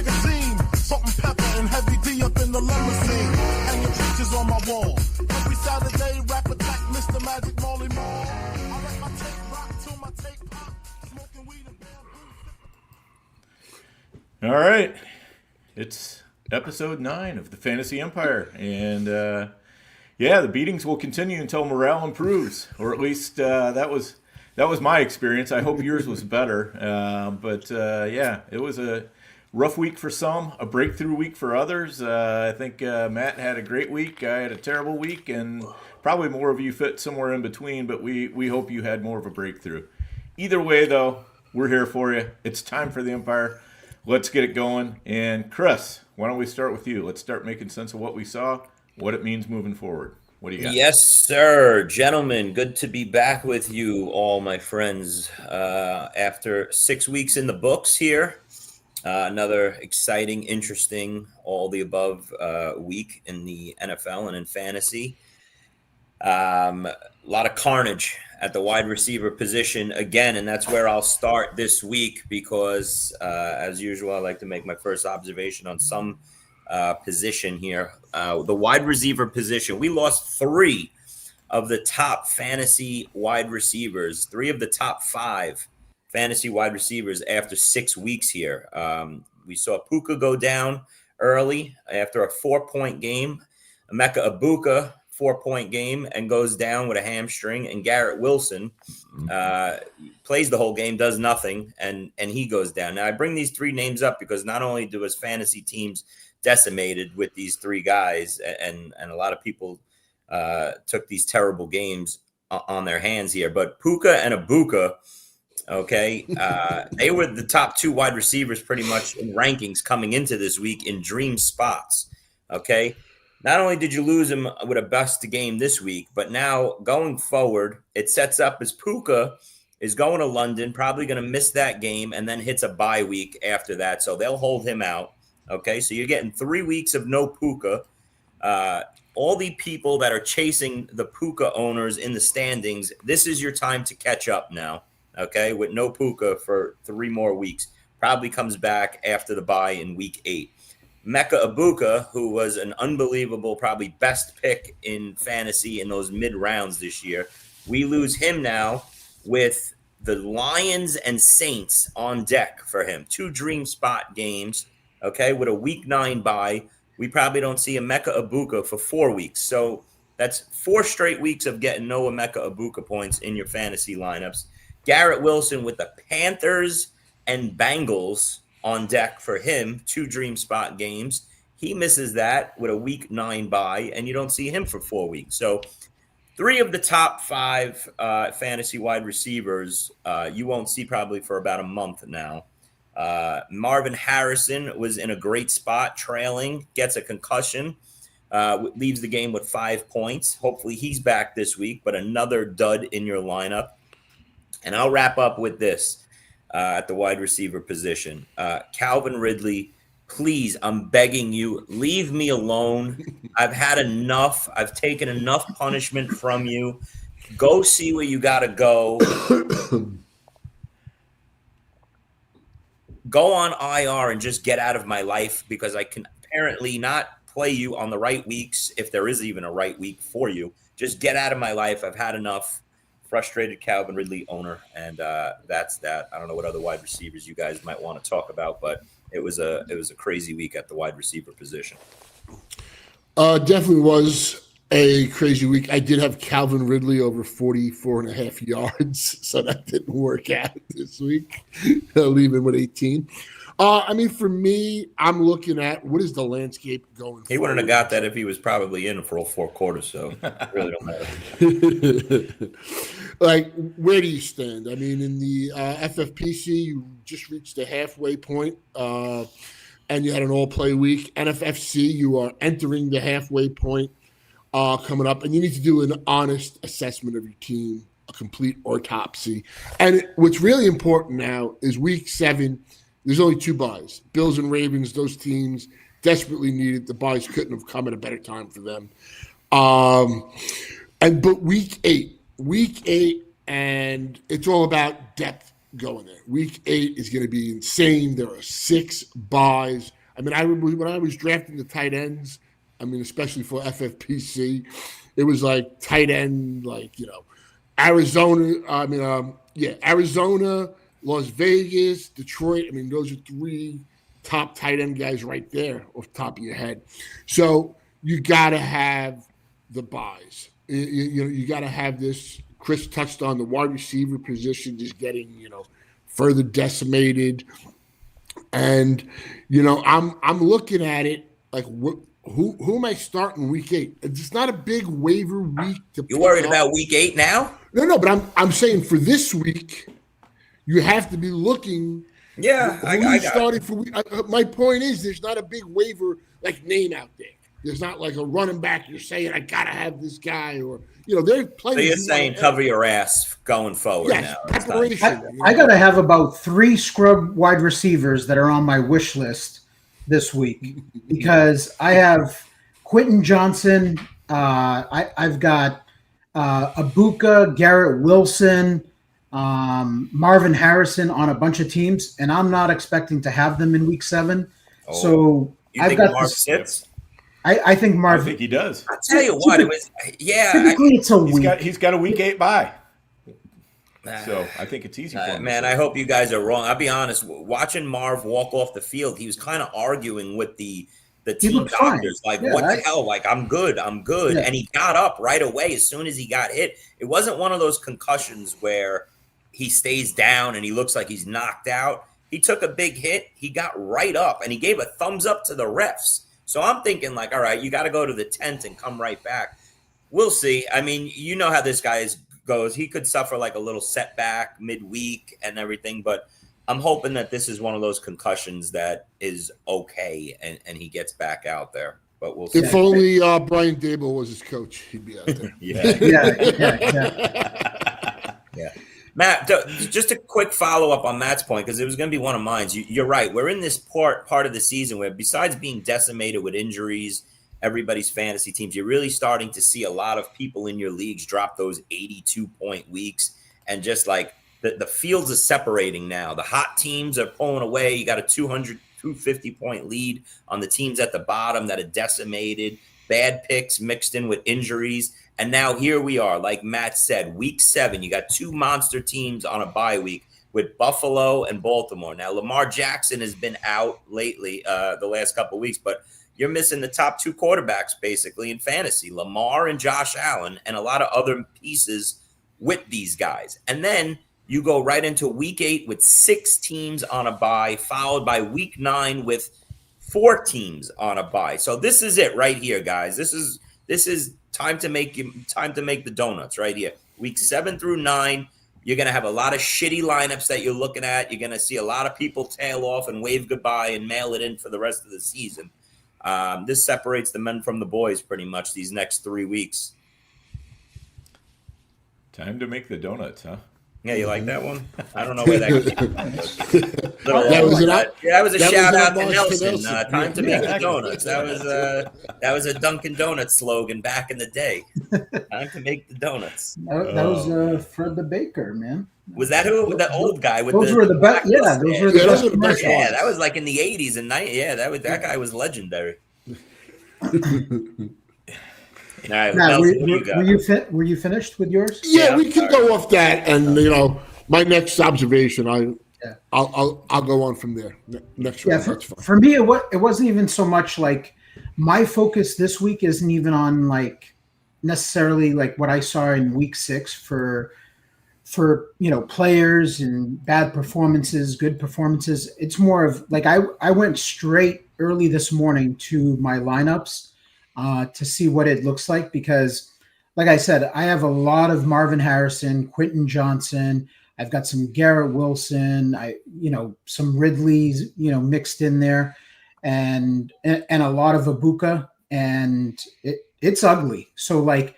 magazine. Salt and pepper and heavy D up in the limousine. Hanging pictures on my wall. Every Saturday, rap attack, Mr. Magic Molly Mall. I let my tape rock till my tape pop. Smoking weed and bamboo. All right. It's episode 9 of the Fantasy Empire. And, the beatings will continue until morale improves. Or at least that was my experience. I hope yours was better. It was a rough week for some, a breakthrough week for others. I think Matt had a great week. I had a terrible week, and probably more of you fit somewhere in between, but we hope you had more of a breakthrough. Either way, though, we're here for you. It's time for the Empire. Let's get it going. And Chris, why don't we start with you? Let's start making sense of what we saw, what it means moving forward. What do you got? Yes, sir. Gentlemen, good to be back with you all, my friends. After 6 weeks in the books here, another exciting, interesting, all the above week in the NFL and in fantasy. A lot of carnage at the wide receiver position again, and that's where I'll start this week because, as usual, I like to make my first observation on some position here. The wide receiver position, we lost 3 of the top fantasy wide receivers, 3 of the top 5 fantasy wide receivers after 6 weeks here. We saw Puka go down early after a 4-point game. Emeka Egbuka, 4-point game, and goes down with a hamstring. And Garrett Wilson plays the whole game, does nothing, and he goes down. Now, I bring these 3 names up because not only do his fantasy teams decimated with these 3 guys, and a lot of people took these terrible games on their hands here, but Puka and Egbuka, okay, they were the top 2 wide receivers pretty much in rankings coming into this week in dream spots, okay? Not only did you lose him with a bust game this week, but now going forward, it sets up as Puka is going to London, probably going to miss that game, and then hits a bye week after that, so they'll hold him out. Okay, so you're getting 3 weeks of no Puka. All the people that are chasing the Puka owners in the standings, this is your time to catch up now, okay, with no Puka for 3 more weeks. Probably comes back after the bye in week 8. Emeka Egbuka, who was an unbelievable, probably best pick in fantasy in those mid-rounds this year, we lose him now with the Lions and Saints on deck for him. 2 dream spot games. Okay, with a week 9 bye, we probably don't see Emeka Egbuka for 4 weeks. So that's 4 straight weeks of getting no Emeka Egbuka points in your fantasy lineups. Garrett Wilson with the Panthers and Bengals on deck for him, 2 dream spot games. He misses that with a week 9 bye, and you don't see him for 4 weeks. So 3 of the top 5 fantasy wide receivers you won't see probably for about a month now. Marvin Harrison was in a great spot, trailing, gets a concussion, leaves the game with 5 points. Hopefully he's back this week, but another dud in your lineup. And I'll wrap up with this at the wide receiver position. Calvin Ridley, please, I'm begging you, leave me alone. I've had enough. I've taken enough punishment from you. Go see where you got to go. Go on IR and just get out of my life because I can apparently not play you on the right weeks if there is even a right week for you. Just get out of my life. I've had enough. Frustrated Calvin Ridley owner, and that's that. I don't know what other wide receivers you guys might want to talk about, but it was a crazy week at the wide receiver position. Definitely was a crazy week. I did have Calvin Ridley over 44.5 yards, so that didn't work out this week. Leaving with 18. For me, I'm looking at what is the landscape going He wouldn't have got that if he was probably in for all 4 quarters, so it really don't matter. Like, where do you stand? I mean, in the FFPC, you just reached the halfway point, and you had an all-play week. NFFC, you are entering the halfway point coming up, and you need to do an honest assessment of your team, a complete autopsy. And what's really important now is week 7, there's only 2 buys. Bills and Ravens, those teams desperately needed. The buys couldn't have come at a better time for them. But week 8, and it's all about depth going there. Week 8 is going to be insane. There are 6 buys. I mean, when I was drafting the tight ends, I mean, especially for FFPC, it was like tight end, like, Arizona. Arizona, Las Vegas, Detroit. I mean, those are 3 top tight end guys right there off the top of your head. So you got to have the buys. You got to have this. Chris touched on the wide receiver position just getting, further decimated. And, I'm looking at it like, who am I starting week 8? It's not a big waiver week. You worried about week 8 now? No, but I'm saying for this week, you have to be looking. Yeah, I starting for week. My point is, there's not a big waiver like name out there. There's not like a running back you're saying I gotta have this guy, or they're playing. So you're saying cover your ass going forward now. Preparation. I gotta have about 3 scrub wide receivers that are on my wish list this week because I have Quentin Johnson. I've got Abuka, Garrett Wilson, Marvin Harrison on a bunch of teams, and I'm not expecting to have them in week 7. Oh. So I've got Marv sits. I think Marv. I think he does. I'll tell you what, it was. Yeah, typically it's a week. He's got a week 8 bye. So I think it's easy for him. Man, I hope you guys are wrong. I'll be honest. Watching Marv walk off the field, he was kind of arguing with the team doctors. Like, what the hell? Like, I'm good. Yeah. And he got up right away as soon as he got hit. It wasn't one of those concussions where he stays down and he looks like he's knocked out. He took a big hit. He got right up and he gave a thumbs up to the refs. So I'm thinking like, all right, you got to go to the tent and come right back. We'll see. I mean, you know how this guy goes. He could suffer like a little setback midweek and everything, but I'm hoping that this is one of those concussions that is okay and he gets back out there. But we'll see. If only Brian Dable was his coach, he'd be out there. Yeah. Matt, just a quick follow-up on Matt's point, because it was going to be one of mine. You're right. We're in this part of the season where, besides being decimated with injuries, everybody's fantasy teams, you're really starting to see a lot of people in your leagues drop those 82-point weeks. And just like the fields are separating now. The hot teams are pulling away. You got a 250-point lead on the teams at the bottom that are decimated. Bad picks mixed in with injuries. And now here we are, like Matt said, week 7, you got 2 monster teams on a bye week with Buffalo and Baltimore. Now, Lamar Jackson has been out lately, the last couple of weeks, but you're missing the top 2 quarterbacks basically in fantasy, Lamar and Josh Allen, and a lot of other pieces with these guys. And then you go right into week 8 with 6 teams on a bye, followed by week 9 with 4 teams on a bye. So this is it right here, guys. This is time to make the donuts right here. Week 7 through 9, you're going to have a lot of shitty lineups that you're looking at. You're going to see a lot of people tail off and wave goodbye and mail it in for the rest of the season. This separates the men from the boys pretty much these next 3 weeks. Time to make the donuts, huh? Yeah, you like that one? I don't know where that That was a shout out to Nelson. Time to make the donuts. That was a Dunkin' Donuts slogan back in the day. Time to make the donuts. That was Fred the Baker, man. Was that who? The old guy with those were the best. Yeah, those were the best commercials. Yeah, that was like in the 80s and 90s. Yeah, that guy was legendary. All right, Matt, were you finished with yours? Yeah, we can go off that, and my next observation, I'll go on from there. Next one, that's fine. For me, it wasn't even so much like my focus this week isn't even on like necessarily like what I saw in week 6 for players and bad performances, good performances. It's more of like I went straight early this morning to my lineups. To see what it looks like, because like I said, I have a lot of Marvin Harrison, Quentin Johnson. I've got some Garrett Wilson, some Ridley's, mixed in there and a lot of Abuka, and it's ugly. So like,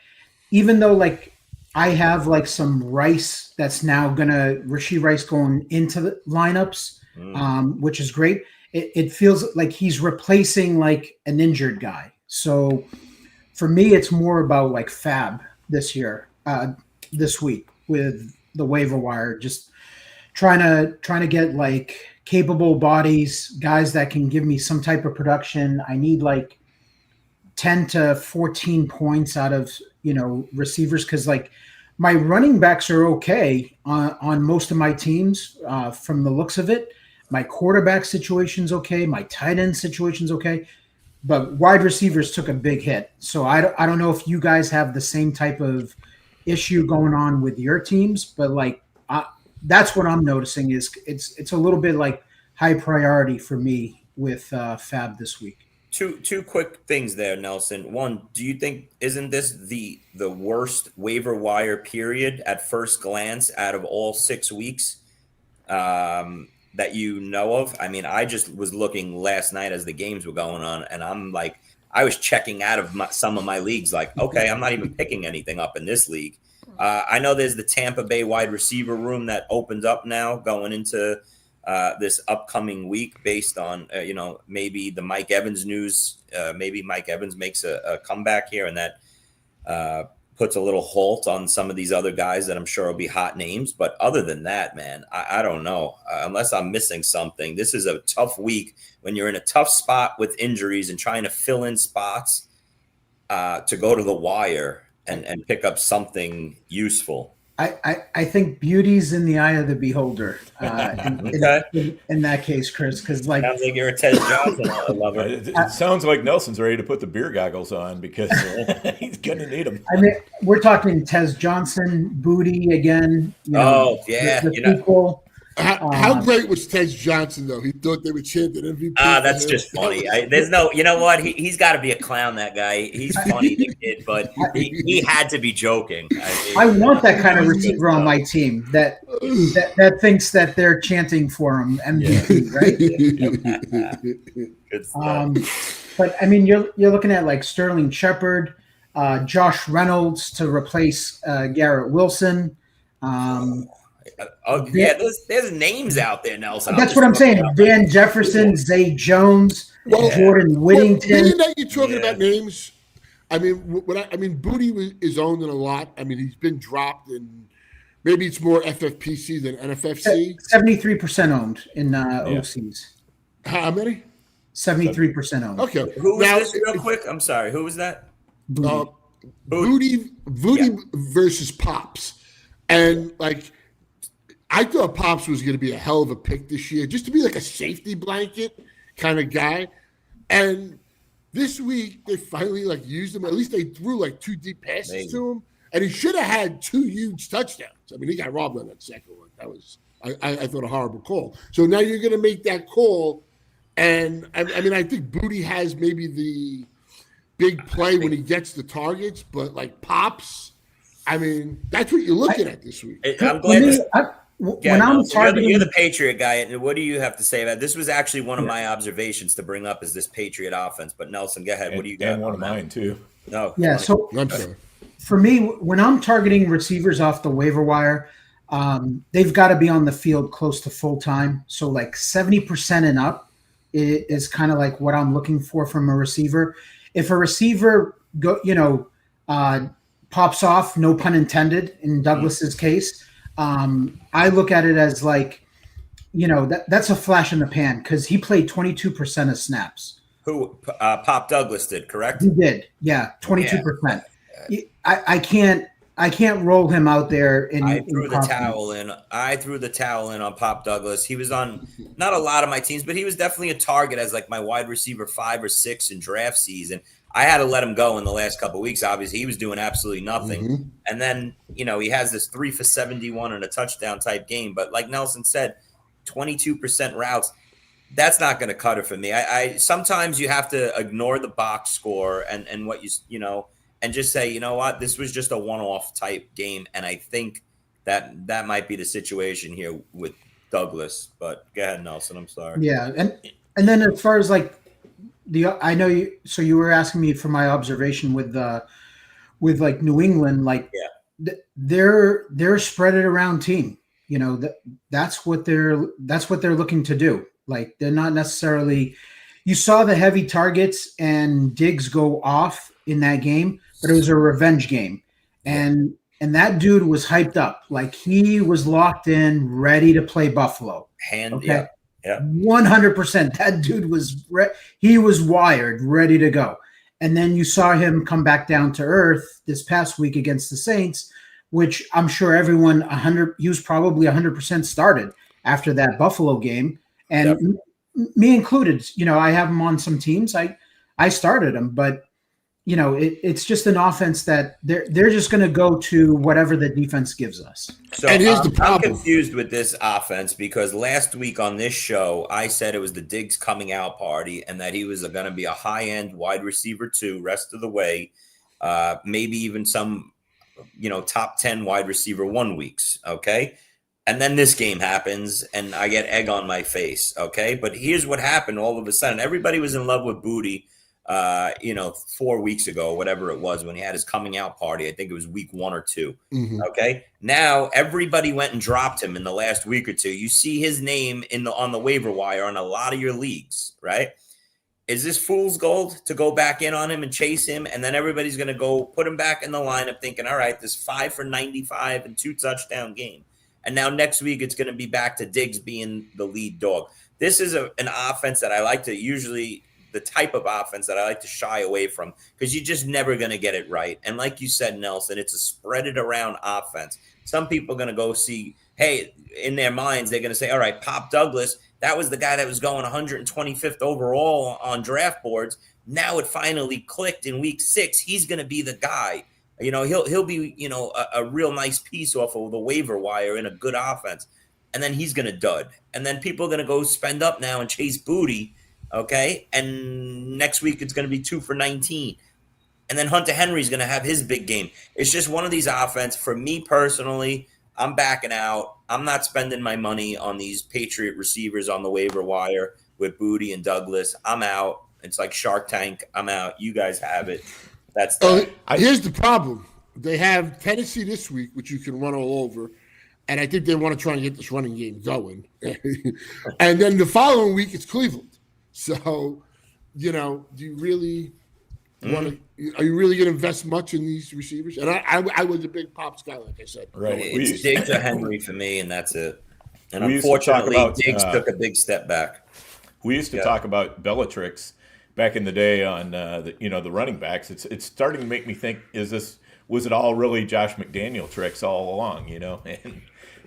even though like I have like some Rice that's now Rashee Rice going into the lineups, which is great. It feels like he's replacing like an injured guy. So for me, it's more about like fab this week with the waiver wire, just trying to get like capable bodies, guys that can give me some type of production. I need like 10 to 14 points out of, receivers, because like my running backs are okay on most of my teams from the looks of it. My quarterback situation's okay. My tight end situation's okay. But wide receivers took a big hit. So I don't know if you guys have the same type of issue going on with your teams, but like that's what I'm noticing is it's a little bit like high priority for me with Fab this week. Two quick things there, Nelson. One, do you think isn't this the worst waiver wire period at first glance out of all 6 weeks that you know of? I mean, I just was looking last night as the games were going on, and I'm like, I was checking out of some of my leagues. Like, okay, I'm not even picking anything up in this league. I know there's the Tampa Bay wide receiver room that opens up now going into this upcoming week based on, maybe the Mike Evans news. Maybe Mike Evans makes a comeback here, and that puts a little halt on some of these other guys that I'm sure will be hot names. But other than that, man, I don't know. Unless I'm missing something, this is a tough week when you're in a tough spot with injuries and trying to fill in spots to go to the wire and pick up something useful. I think beauty's in the eye of the beholder in that case, Chris, because like sounds like you're a Ted Johnson lover. It sounds like Nelson's ready to put the beer goggles on because he's gonna need them. I mean, we're talking Tez Johnson, booty again. The people. How great was Ted Johnson, though? He thought they were chanting MVP. That's just funny. There's no, you know what? He's got to be a clown, that guy. He's funny, the kid, but he had to be joking. I want that kind of receiver on my team that thinks that they're chanting for him MVP, right? Good stuff. But I mean, you're looking at like Sterling Shepard, Josh Reynolds to replace Garrett Wilson. There's names out there, Nelson. That's what I'm saying. Van Jefferson, Zay Jones, Jordan Whittington. Being that you're talking about names, I mean, Booty is owned in a lot. I mean, he's been dropped, and maybe it's more FFPC than NFFC. 73% owned in OCs. How many? 73% owned. Okay. Who was this real quick? I'm sorry. Who was that? Booty versus Pops. And, like, I thought Pops was going to be a hell of a pick this year, just to be like a safety blanket kind of guy. And this week, they finally used him. At least they threw 2 deep passes to him. And he should have had 2 huge touchdowns. I mean, he got robbed on that second one. That was, I thought, a horrible call. So now you're going to make that call. And, I mean, I think Booty has maybe the big play when he gets the targets. But, Pops, I mean, that's what you're looking at this week. I'm glad when I'm targeting, you're the Patriot guy, and what do you have to say about this? Was actually one of my observations to bring up is this Patriot offense. But Nelson, go ahead. What do you got? And one of mine too. No, yeah. So I'm sorry. For me, when I'm targeting receivers off the waiver wire, they've got to be on the field close to full time. So 70% and up is kind of like what I'm looking for from a receiver. If a receiver pops off, no pun intended, in Douglas's case. I look at it as that's a flash in the pan because he played 22% of snaps. Who Pop Douglas did, correct? He did, yeah, 22%. I can't roll him out there. I threw the towel in on Pop Douglas. He was on not a lot of my teams, but he was definitely a target as my wide receiver 5 or 6 in draft season. I had to let him go in the last couple of weeks. Obviously, he was doing absolutely nothing. Mm-hmm. And then, he has this 3 for 71 and a touchdown type game. But like Nelson said, 22% routes, that's not going to cut it for me. I sometimes you have to ignore the box score and what and just say, you know what, this was just a one-off type game. And I think that might be the situation here with Douglas. But go ahead, Nelson. I'm sorry. Yeah, and then as far as I know you. So you were asking me for my observation with New England. They're spread it around team. That's what they're looking to do. They're not necessarily. You saw the heavy targets and Diggs go off in that game, but it was a revenge game, and and that dude was hyped up. Like he was locked in, ready to play Buffalo. Okay. Yeah. 100%. That dude was he was wired, ready to go. And then you saw him come back down to earth this past week against the Saints, which I'm sure everyone he was probably 100% started after that Buffalo game. And me included, I have him on some teams. I started him, but it's just an offense that they're just going to go to whatever the defense gives us. So and here's the I'm problem. confused with this offense because last week on this show, I said it was the Diggs coming out party and that he was going to be a high-end wide receiver too, rest of the way, maybe even some, top 10 wide receiver 1 weeks, okay? And then this game happens and I get egg on my face, okay? But here's what happened all of a sudden. Everybody was in love with Booty 4 weeks ago, whatever it was, when he had his coming out party. I think it was week 1 or 2. Mm-hmm. Okay. Now everybody went and dropped him in the last week or two. You see his name on the waiver wire on a lot of your leagues, right? Is this fool's gold to go back in on him and chase him? And then everybody's going to go put him back in the lineup thinking, all right, this 5 for 95 and 2 touchdown game. And now next week, it's going to be back to Diggs being the lead dog. This is an offense that I like to usually the type of offense that I like to shy away from because you're just never going to get it right. And like you said, Nelson, it's a spread it around offense. Some people are going to go see, hey, in their minds, they're going to say, all right, Pop Douglas, that was the guy that was going 125th overall on draft boards. Now it finally clicked in week 6. He's going to be the guy. He'll be, a real nice piece off of the waiver wire in a good offense. And then he's going to dud. And then people are going to go spend up now and chase Booty. Okay. And next week it's going to be 2 for 19. And then Hunter Henry's going to have his big game. It's just one of these offense. For me personally, I'm backing out. I'm not spending my money on these Patriot receivers on the waiver wire with Booty and Douglas. I'm out. It's like Shark Tank. I'm out. You guys have it. That's here's the problem. They have Tennessee this week, which you can run all over. And I think they want to try and get this running game going. And then the following week, it's Cleveland. So, do you really want to? Are you really going to invest much in these receivers? And I was a big Pops guy, like I said. Right. It's Diggs or Henry for me, and that's it. And we unfortunately, Diggs took a big step back. We used to talk about Bellatrix back in the day on the running backs. It's starting to make me think: was it all really Josh McDaniel tricks all along? And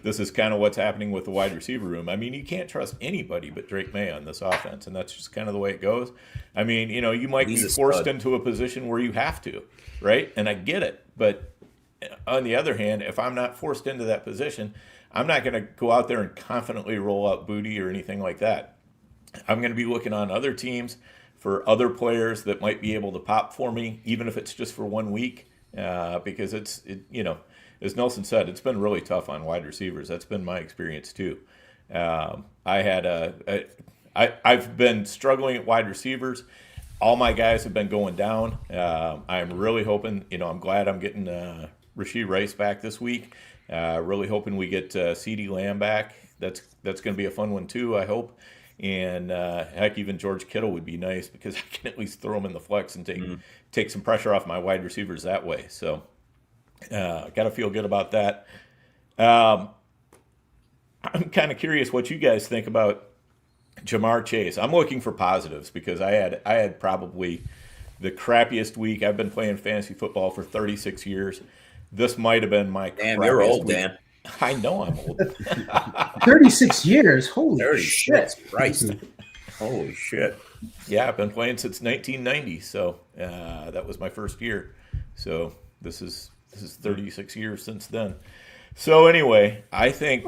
this is kind of what's happening with the wide receiver room. I mean, you can't trust anybody but Drake May on this offense, and that's just kind of the way it goes. I mean, you might be forced into a position where you have to, right? And I get it. But on the other hand, if I'm not forced into that position, I'm not going to go out there and confidently roll out Booty or anything like that. I'm going to be looking on other teams for other players that might be able to pop for me, even if it's just for 1 week, because as Nelson said, it's been really tough on wide receivers. That's been my experience too. I've been struggling at wide receivers. All my guys have been going down. I'm really hoping, I'm glad I'm getting Rashee Rice back this week. Really hoping we get CeeDee Lamb back. That's going to be a fun one too, I hope. And heck, even George Kittle would be nice because I can at least throw him in the flex and take some pressure off my wide receivers that way. So got to feel good about that. I'm kind of curious what you guys think about Jamar Chase. I'm looking for positives because I had probably the crappiest week. I've been playing fantasy football for 36 years. This might have been my Damn, you're old, week. Dan. I know I'm old. 36 years. Holy shit. Christ. Holy shit. Yeah, I've been playing since 1990, so that was my first year. So this is 36 years since then. So anyway, I think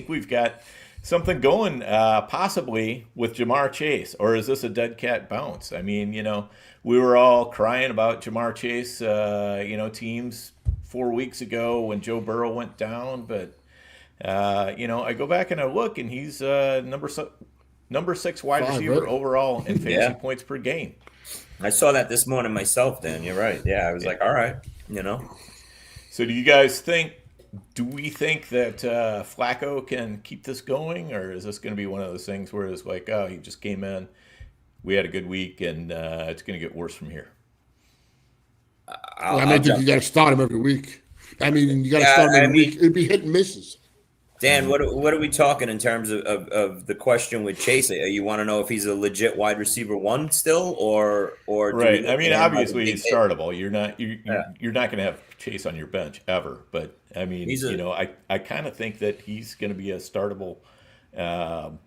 we've got something going possibly with Jamar Chase, or is this a dead cat bounce? I mean, we were all crying about Jamar Chase, teams 4 weeks ago when Joe Burrow went down, but I go back and I look, and he's number 6 wide receiver overall in fantasy points per game. I saw that this morning myself, Dan. You're right. Yeah, I was like, all right, So do you guys do we think that Flacco can keep this going, or is this going to be one of those things where it's like, oh, he just came in, we had a good week, and it's going to get worse from here? I'll, I I'll mean, jump. you got to start him every week. I mean, you got to start him every week. It'd be hit and misses. Dan, what are we talking in terms of the question with Chase? You want to know if he's a legit wide receiver one still, or do we Right. look I at mean, him as a obviously big he's hit? startable. You're not Yeah. you're not going to have Chase on your bench ever. But I mean, I kind of think that he's going to be a startable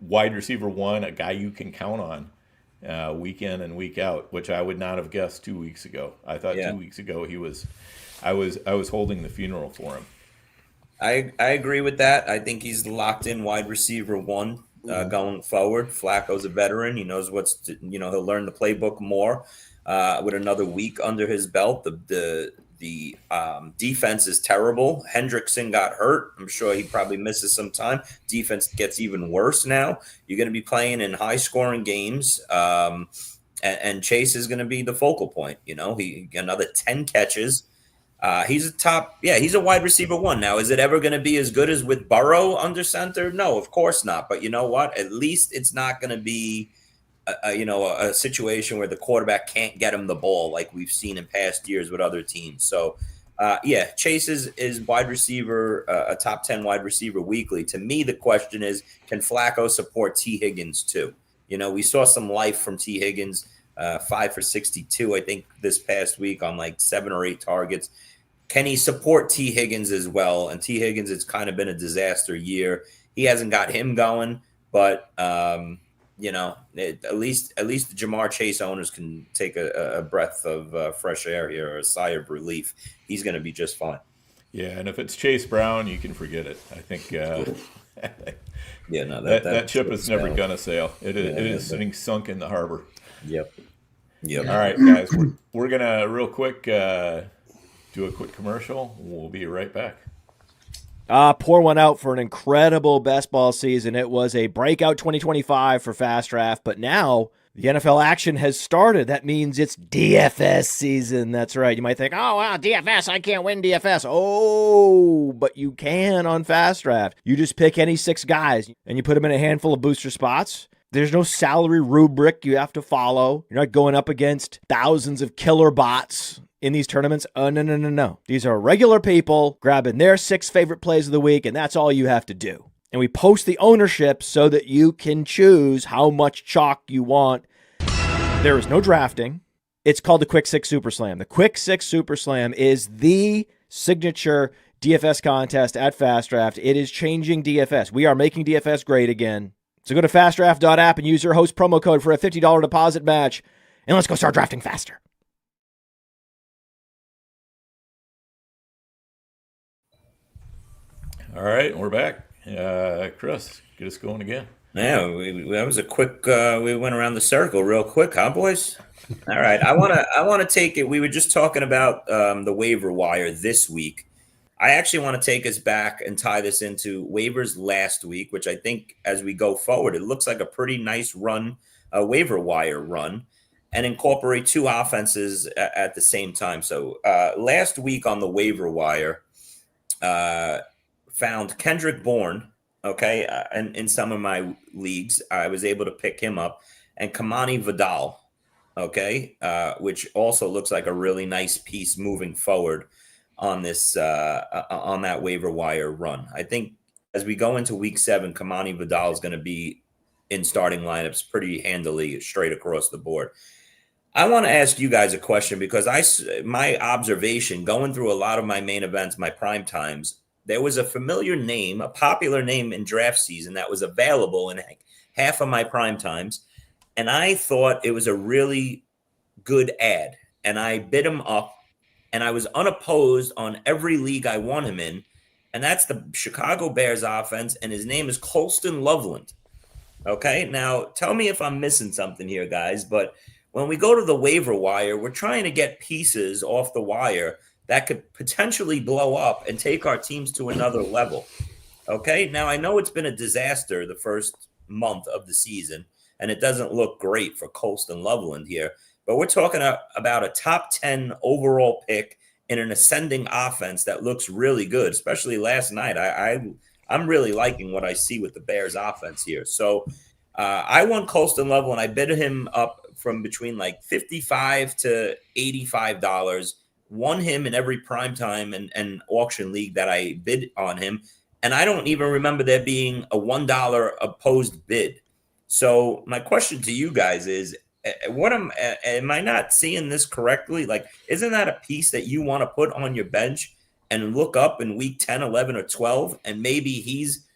wide receiver one, a guy you can count on week in and week out, which I would not have guessed 2 weeks ago. I thought 2 weeks ago he was, I was holding the funeral for him. I agree with that. I think he's locked in wide receiver one going forward. Flacco's a veteran. He knows he'll learn the playbook more with another week under his belt. The defense is terrible. Hendrickson got hurt. I'm sure he probably misses some time. Defense gets even worse now. You're going to be playing in high scoring games. And Chase is going to be the focal point. He another 10 catches. He's a wide receiver one. Now, is it ever going to be as good as with Burrow under center? No, of course not. But you know what? At least it's not going to be, a situation where the quarterback can't get him the ball like we've seen in past years with other teams. So, Chase is wide receiver, a top 10 wide receiver weekly. To me, the question is, can Flacco support T. Higgins too? We saw some life from T. Higgins, 5 for 62, I think, this past week on like 7 or 8 targets. Can he support T. Higgins as well? And T. Higgins, it's kind of been a disaster year. He hasn't got him going, but at least the Jamar Chase owners can take a breath of fresh air here, or a sigh of relief. He's going to be just fine. Yeah, and if it's Chase Brown, you can forget it. I think that ship is never going to sail. It is sitting sunk in the harbor. Yep. All right, guys, we're going to real quick do a quick commercial. We'll be right back. Pour one out for an incredible best ball season. It was a breakout 2025 for Fast Draft, but now the NFL action has started. That means it's DFS season. That's right. You might think, oh, wow, DFS, I can't win DFS. Oh, but you can on Fast Draft. You just pick any 6 guys, and you put them in a handful of booster spots. There's no salary rubric you have to follow. You're not going up against thousands of killer bots in these tournaments. Oh, no. These are regular people grabbing their 6 favorite plays of the week, and that's all you have to do. And we post the ownership so that you can choose how much chalk you want. There is no drafting. It's called the Quick 6 Super Slam. The Quick 6 Super Slam is the signature DFS contest at Fast Draft. It is changing DFS. We are making DFS great again. So go to fastdraft.app and use your host promo code for a $50 deposit match. And let's go start drafting faster. All right, we're back. Chris, get us going again. Yeah, that was a quick. We went around the circle real quick, huh, boys? All right, I want to take it. We were just talking about the waiver wire this week. I actually want to take us back and tie this into waivers last week, which I think as we go forward, it looks like a pretty nice run, a waiver wire run, and incorporate 2 offenses at the same time. So last week on the waiver wire, found Kendrick Bourne, okay, and in some of my leagues, I was able to pick him up, and Kamani Vidal, okay, which also looks like a really nice piece moving forward on this on that waiver wire run. I think as we go into week 7, Kamani Vidal is going to be in starting lineups pretty handily straight across the board. I want to ask you guys a question because my observation going through a lot of my main events, my prime times, there was a familiar name, a popular name in draft season that was available in half of my prime times. And I thought it was a really good ad. And I bid him up, and I was unopposed on every league I want him in. And that's the Chicago Bears offense. And his name is Colston Loveland. Okay. Now tell me if I'm missing something here, guys. But when we go to the waiver wire, we're trying to get pieces off the wire that could potentially blow up and take our teams to another level. Okay. Now I know it's been a disaster the first month of the season, and it doesn't look great for Colston Loveland here, but we're talking about a top 10 overall pick in an ascending offense that looks really good, especially last night. I'm really liking what I see with the Bears offense here. So I won Colston Loveland. I bid him up from between like $55 to $85. won him in every primetime and auction league that I bid on him. And I don't even remember there being a $1 opposed bid. So my question to you guys is, am I not seeing this correctly? Like, isn't that a piece that you want to put on your bench and look up in week 10, 11, or 12, and maybe he's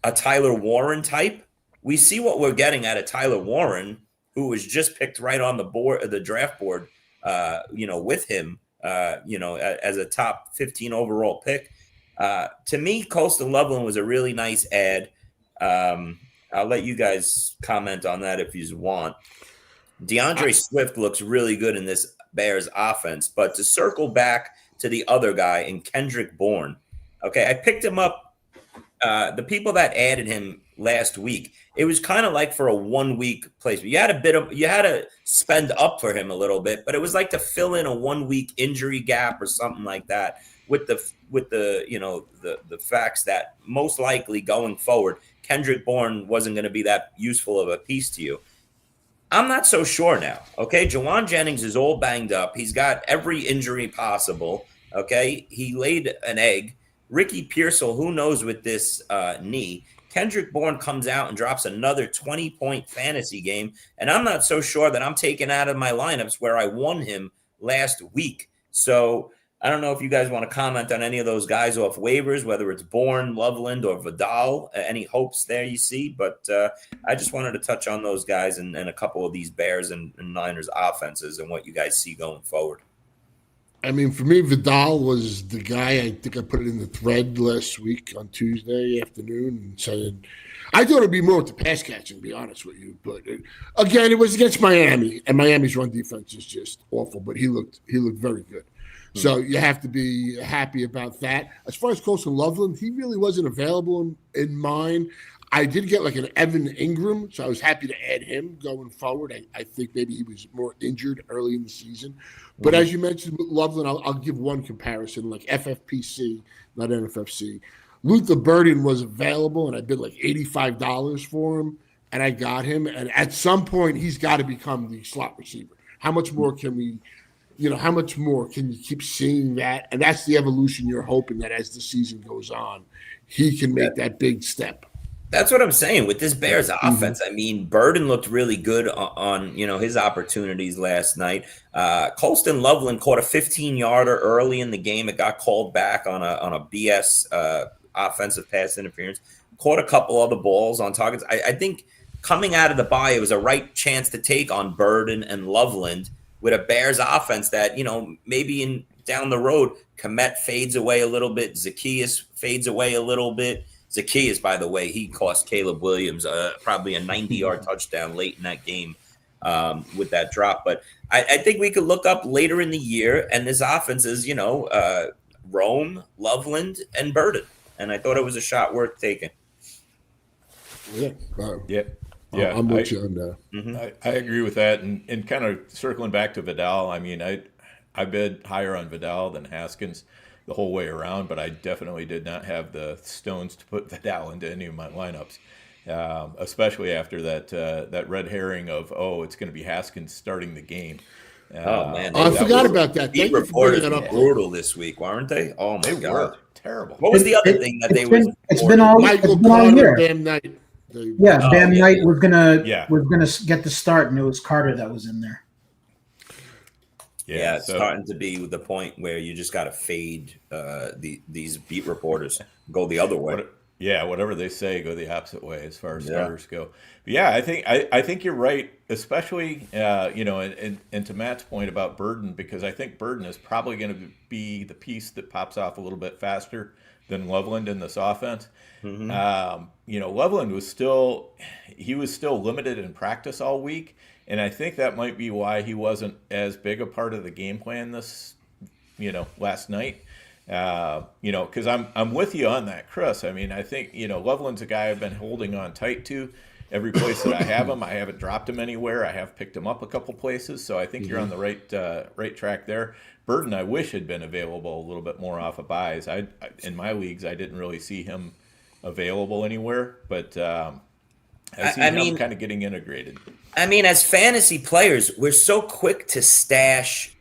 a Tyler Warren type? We see what we're getting out of Tyler Warren, who was just picked right on the board, the draft board, with him, as a top 15 overall pick. To me, Colston Loveland was a really nice ad. I'll let you guys comment on that if you want. DeAndre Swift looks really good in this Bears offense, but to circle back to the other guy in Kendrick Bourne, okay, I picked him up. The people that added him last week, it was kind of like for a 1 week placement. You had to spend up for him a little bit, but it was like to fill in a 1 week injury gap or something like that. With the facts that most likely going forward, Kendrick Bourne wasn't going to be that useful of a piece to you. I'm not so sure now. Okay, Jawan Jennings is all banged up. He's got every injury possible. Okay, he laid an egg. Ricky Pearsall, who knows with this knee. Kendrick Bourne comes out and drops another 20-point fantasy game, and I'm not so sure that I'm taking out of my lineups where I won him last week. So I don't know if you guys want to comment on any of those guys off waivers, whether it's Bourne, Loveland, or Vidal. Any hopes there you see? But I just wanted to touch on those guys and a couple of these Bears and Niners offenses and what you guys see going forward. I mean, for me, Vidal was the guy. I think I put it in the thread last week on Tuesday afternoon and said, I thought it'd be more with the pass catching, to be honest with you. But again, it was against Miami, and Miami's run defense is just awful. But he looked very good. So you have to be happy about that. As far as Colston Loveland, he really wasn't available in mine. I did get like an Evan Ingram, so I was happy to add him going forward. I think maybe he was more injured early in the season. But as you mentioned with Loveland, I'll give one comparison, like FFPC, not NFFC. Luther Burden was available, and I bid like $85 for him, and I got him. And at some point, he's got to become the slot receiver. How much more can we – how much more can you keep seeing that? And that's the evolution you're hoping that as the season goes on, he can make that big step. That's what I'm saying with this Bears offense. I mean, Burden looked really good on his opportunities last night. Colston Loveland caught a 15-yarder early in the game. It got called back on a BS offensive pass interference. Caught a couple other balls on targets. I think coming out of the bye, it was a right chance to take on Burden and Loveland with a Bears offense that, maybe down the road, Kmet fades away a little bit. Zacchaeus fades away a little bit. Zacchaeus, by the way, he cost Caleb Williams probably a 90-yard touchdown late in that game with that drop. But I think we could look up later in the year, and this offense is, Rome, Loveland, and Burden. And I thought it was a shot worth taking. Yeah. Yeah, I'm with you on that. Mm-hmm. I agree with that. And kind of circling back to Vidal, I mean, I bid higher on Vidal than Haskins the whole way around, but I definitely did not have the stones to put Vidal into any of my lineups, especially after that red herring of, it's going to be Haskins starting the game. Man. I forgot about that. Thank you for bringing that up. Brutal this week, weren't they? Oh, my God. They were terrible. What was the other thing that they were? It's been all year. Bam Knight. Bam Knight was gonna get the start, and it was Carter that was in there. Yeah, it's starting to be the point where you just got to fade these beat reporters, go the other way. Whatever they say, go the opposite way as far as starters go. But yeah, I think you're right, especially and to Matt's point about Burden, because I think Burden is probably going to be the piece that pops off a little bit faster than Loveland in this offense. Mm-hmm. Loveland was still limited in practice all week, and I think that might be why he wasn't as big a part of the game plan this, last night. Because I'm with you on that, Chris. I mean, I think Loveland's a guy I've been holding on tight to every place that I have him. I haven't dropped him anywhere. I have picked him up a couple places, so I think you're on the right track there. Burden, I wish had been available a little bit more off of buys. In my leagues, I didn't really see him available anywhere, but I see him kind of getting integrated. I mean, as fantasy players, we're so quick to stash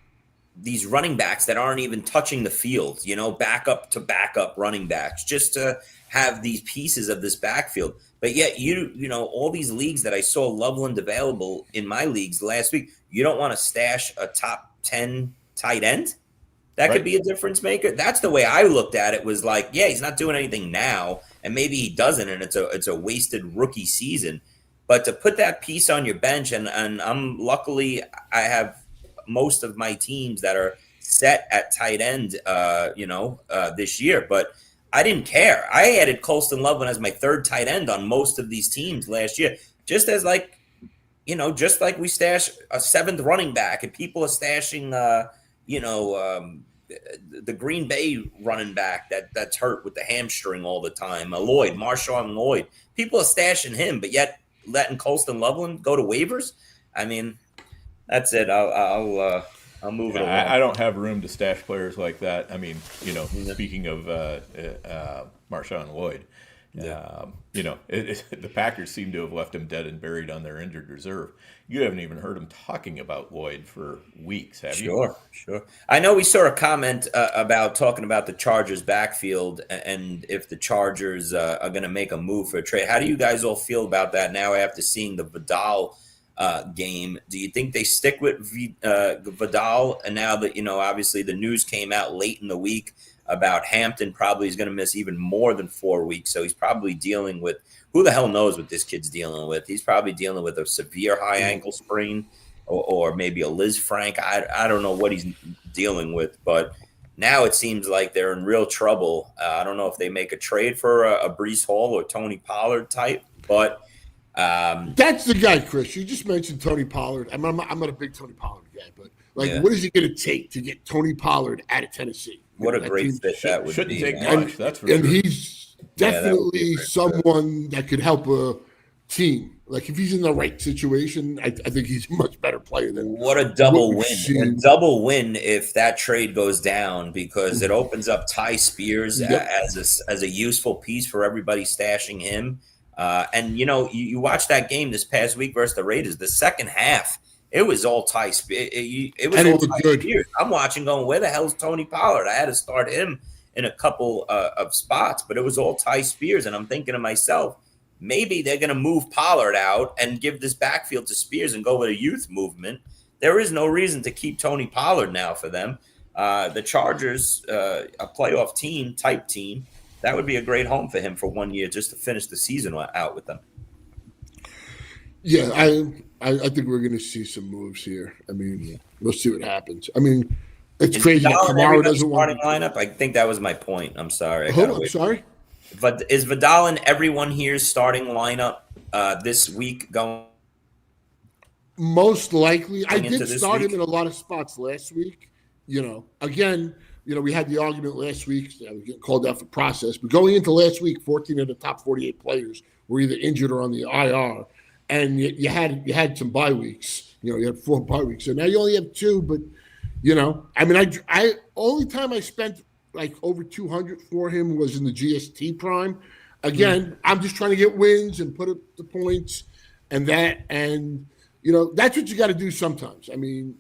these running backs that aren't even touching the field, backup to backup running backs, just to have these pieces of this backfield. But yet, all these leagues that I saw Loveland available in my leagues last week, you don't want to stash a top 10 tight end? That could be a difference maker. That's the way I looked at it, was like, yeah, he's not doing anything now, and maybe he doesn't, and it's a wasted rookie season. But to put that piece on your bench, and I'm luckily I have most of my teams that are set at tight end, this year. But I didn't care. I added Colston Loveland as my third tight end on most of these teams last year, just as just like we stash a seventh running back, and people are stashing, the Green Bay running back that's hurt with the hamstring all the time, Marshawn Lloyd. People are stashing him, but yet letting Colston Loveland go to waivers. I mean, that's it. I'll move it along. I don't have room to stash players like that. I mean, speaking of Marshawn Lloyd, the Packers seem to have left him dead and buried on their injured reserve. You haven't even heard him talking about Lloyd for weeks, have you? Sure. I know we saw a comment about talking about the Chargers backfield, and if the Chargers are going to make a move for a trade. How do you guys all feel about that now after seeing the Vidal game? Do you think they stick with Vidal? And now that, obviously the news came out late in the week about Hampton probably is going to miss even more than 4 weeks. So he's probably dealing with, who the hell knows what this kid's dealing with. He's probably dealing with a severe high ankle sprain or maybe a Liz Frank. I don't know what he's dealing with, but now it seems like they're in real trouble. I don't know if they make a trade for a Breece Hall or Tony Pollard type, but that's the guy, Chris. You just mentioned Tony Pollard. I'm not a big Tony Pollard guy, but what is it going to take to get Tony Pollard out of Tennessee? What a great fit that would be. Shouldn't take much, that's for sure. And he's definitely someone that could help a team. Like, if he's in the right situation, I think he's a much better player than what a double win. A double win if that trade goes down, because it opens up Ty Spears as a useful piece for everybody stashing him. And you watch that game this past week versus the Raiders. The second half, it was all Ty Spears. It was all Ty Spears. I'm watching going, where the hell's Tony Pollard? I had to start him in a couple of spots, but it was all Ty Spears. And I'm thinking to myself, maybe they're going to move Pollard out and give this backfield to Spears and go with a youth movement. There is no reason to keep Tony Pollard now for them. The Chargers, a playoff type team, that would be a great home for him for 1 year just to finish the season out with them. Yeah, I think we're going to see some moves here. I mean, we'll see what happens. I mean, it's crazy that Kamara doesn't want to lineup. I think that was my point. I'm sorry. I'm sorry. But is Vidal in everyone here's starting lineup this week going? Most likely. I did start him in a lot of spots last week. Again, we had the argument last week that we get called out for process. But going into last week, 14 of the top 48 players were either injured or on the IR. And you had some bye weeks. You had 4 bye weeks. So now you only have 2. But, I only time I spent like over 200 for him was in the GST prime. Again, I'm just trying to get wins and put up the points and that's what you got to do sometimes. I mean,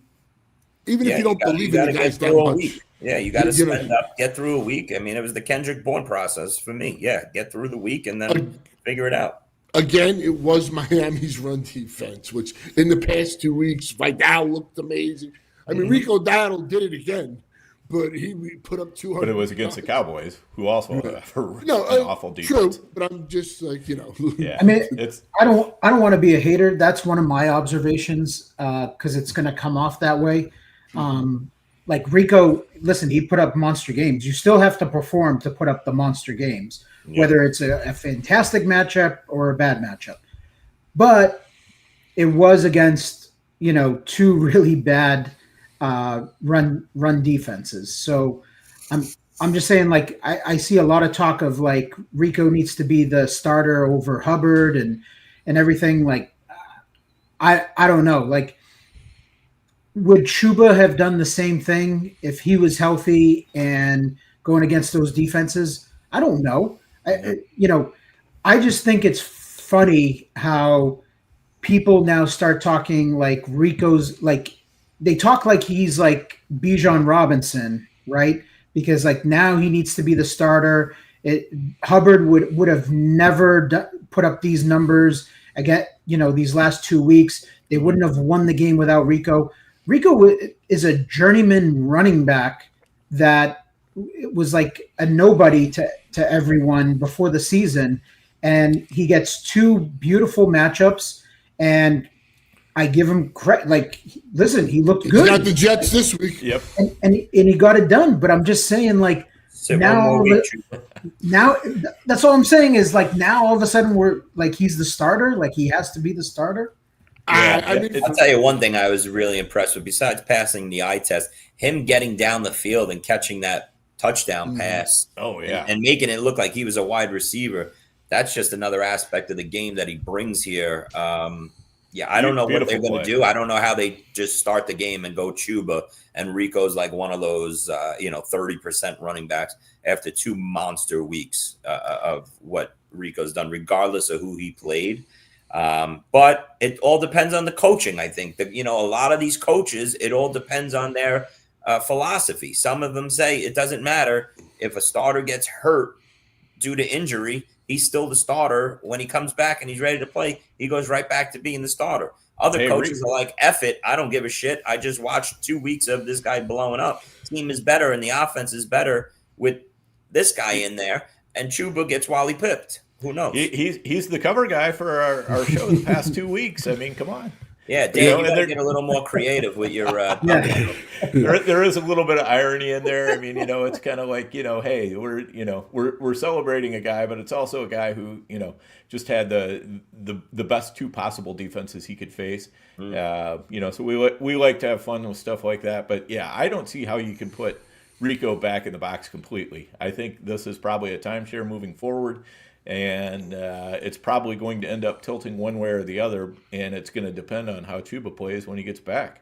even if you don't believe in the guys that much. Yeah, you got to spend up, get through a week. I mean, it was the Kendrick Bourne process for me. Yeah, get through the week and then figure it out. Again, it was Miami's run defense, which in the past 2 weeks, Vidal looked amazing. I mean, Rico Dowdle did it again, but he put up 200. But it was against the Cowboys, who also have an awful defense. True, but I'm just like, Yeah, I mean, I don't want to be a hater. That's one of my observations because it's going to come off that way. Like Rico, listen, he put up monster games. You still have to perform to put up the monster games, whether it's a fantastic matchup or a bad matchup. But it was against, 2 really bad run defenses. So I'm just saying, like, I see a lot of talk of like Rico needs to be the starter over Hubbard and everything. Like, I don't know. Like, would Chuba have done the same thing if he was healthy and going against those defenses? I don't know. I just think it's funny how people now start talking like Rico's like they talk like he's like Bijan Robinson, right? Because like now he needs to be the starter. Hubbard would have never put up these numbers again. These last 2 weeks, they wouldn't have won the game without Rico. Rico is a journeyman running back that was like a nobody to everyone before the season, and he gets 2 beautiful matchups, and I give him credit. Like, listen, he looked good. He got the Jets this week. Yep. And he got it done. But I'm just saying, like, now that's all I'm saying is, like, now all of a sudden we're like, he's the starter. Like, he has to be the starter. I mean, I'll tell you one thing I was really impressed with, besides passing the eye test, him getting down the field and catching that touchdown pass. Oh, yeah. And making it look like he was a wide receiver. That's just another aspect of the game that he brings here. I don't know what they're going to do. I don't know how they just start the game and go Chuba, and Rico's like one of those, 30% running backs after 2 monster weeks of what Rico's done, regardless of who he played. But it all depends on the coaching. I think that, a lot of these coaches, it all depends on their philosophy. Some of them say it doesn't matter if a starter gets hurt due to injury. He's still the starter. When he comes back and he's ready to play, he goes right back to being the starter. Other coaches are like, F it, I don't give a shit. I just watched 2 weeks of this guy blowing up. Team is better and the offense is better with this guy in there. And Chuba gets Wally pipped. Who knows? He's the cover guy for our show the past 2 weeks. I mean, come on. Yeah, Dan, you gotta get a little more creative with your. There is a little bit of irony in there. I mean, it's kind of like, hey, we're celebrating a guy, but it's also a guy who just had the best 2 possible defenses he could face. So we like to have fun with stuff like that. But yeah, I don't see how you can put Rico back in the box completely. I think this is probably a timeshare moving forward. And it's probably going to end up tilting one way or the other, and it's going to depend on how Chuba plays when he gets back.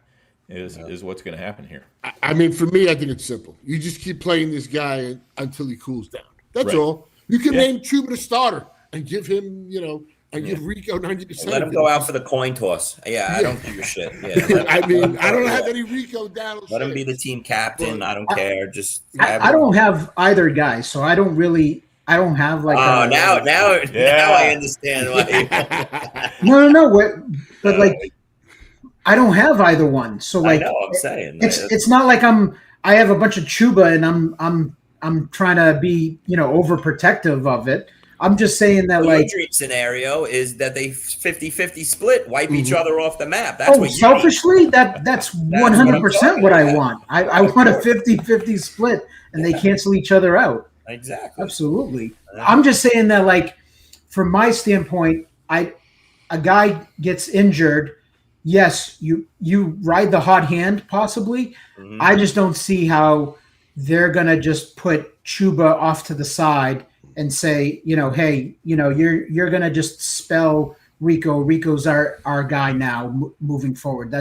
Is what's going to happen here. I mean, for me, I think it's simple. You just keep playing this guy until he cools down. That's all. You can name Chuba the starter and give him, and give Rico 90%. Let him go out for the coin toss. I don't give a shit. Yeah, I mean, I don't have any Rico down. Let him be the team captain. I don't care. Just I don't have either guy, so I don't have like. Oh, now I understand why. No. But like, I don't have either one. So like, I know, I'm saying it's not like I have a bunch of Chuba and I'm trying to be overprotective of it. I'm just saying that your dream scenario is that they 50-50 split, wipe each other off the map. That's what selfishly that's 100% what I want. I want a 50-50 split and they cancel each other out. Exactly. Absolutely. I'm just saying that, like, from my standpoint, a guy gets injured. Yes, you ride the hot hand possibly. Mm-hmm. I just don't see how they're gonna just put Chuba off to the side and say, hey, you're gonna just spell Rico. Rico's our guy now moving forward.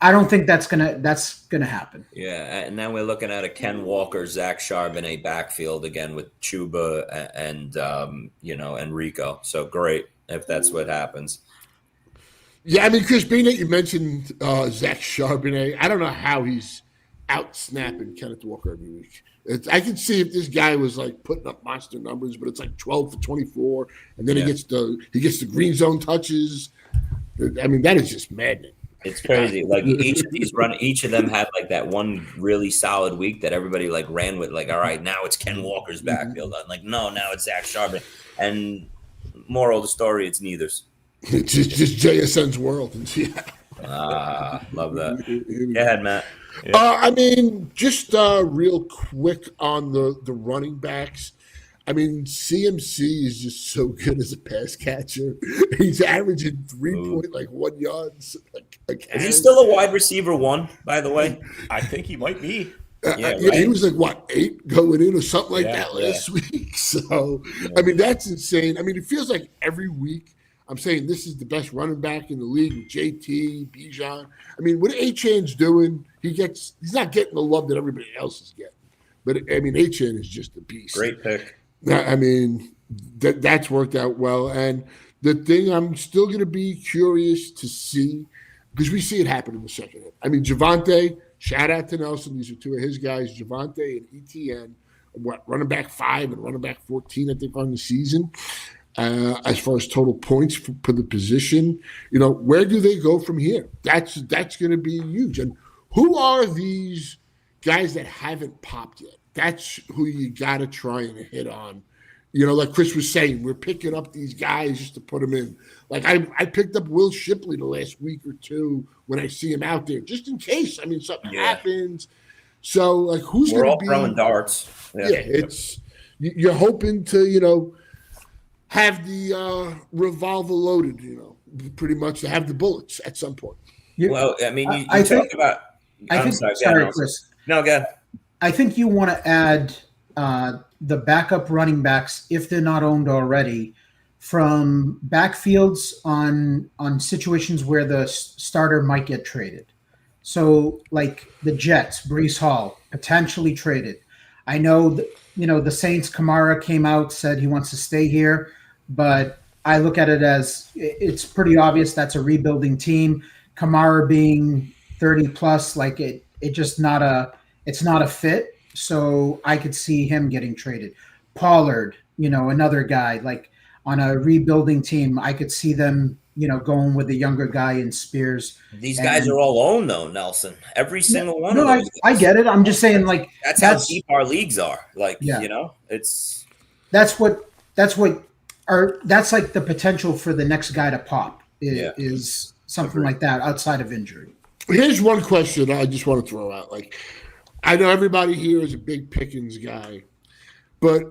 I don't think that's gonna happen. Yeah, and now we're looking at a Ken Walker, Zach Charbonnet backfield again with Chuba and and Rico. So great if that's what happens. Yeah, I mean, Chris, being that you mentioned Zach Charbonnet, I don't know how he's out snapping Kenneth Walker every week. I can see if this guy was like putting up monster numbers, but it's like 12 for 24, and then he gets the green zone touches. I mean, that is just maddening. It's crazy. Like each of them had like that one really solid week that everybody like ran with. Like, all right, now it's Ken Walker's backfield. I'm like, no, now it's Zach Charbonnet. And moral of the story, it's neither's. It's just JSN's world. Love that. Go ahead, Matt. Yeah. I mean, just real quick on the running backs. I mean, CMC is just so good as a pass catcher. He's averaging 3.1 yards. Is he still a wide receiver 1, by the way? I think he might be. He was like, 8 going in or something like that last week. So, I mean, that's insane. I mean, it feels like every week I'm saying this is the best running back in the league with JT, Bijan. I mean, what Achan's doing, he's not getting the love that everybody else is getting. But, I mean, Achan is just a beast. Great pick. I mean, that's worked out well. And the thing I'm still going to be curious to see, because we see it happen in the second half. I mean, Javonte, shout out to Nelson. These are two of his guys, Javonte and ETN, running back 5 and running back 14, I think, on the season. As far as total points for the position, where do they go from here? That's going to be huge. And who are these guys that haven't popped yet? That's who you got to try and hit on. Like Chris was saying, we're picking up these guys just to put them in. Like I picked up Will Shipley the last week or two when I see him out there, just in case. I mean, something happens. So, like, who's going to be throwing darts? It's you're hoping to have the revolver loaded, pretty much to have the bullets at some point. Well, I mean, you talk about. Sorry, Chris. No, go ahead. I think you want to add the backup running backs, if they're not owned already, from backfields on situations where the starter might get traded. So, like the Jets, Breece Hall, potentially traded. I know that, the Saints, Kamara came out, said he wants to stay here, but I look at it as it's pretty obvious that's a rebuilding team. Kamara being 30 plus, like it's not a fit. So I could see him getting traded. Pollard, another guy, like on a rebuilding team, I could see them, going with the younger guy in Spears. These guys are all owned though, Nelson. Every single one of them. I get it. I'm just saying, like that's how deep our leagues are. Like, it's that's like the potential for the next guy to pop is something like that outside of injury. Here's one question I just want to throw out. Like, I know everybody here is a big Pickens guy, but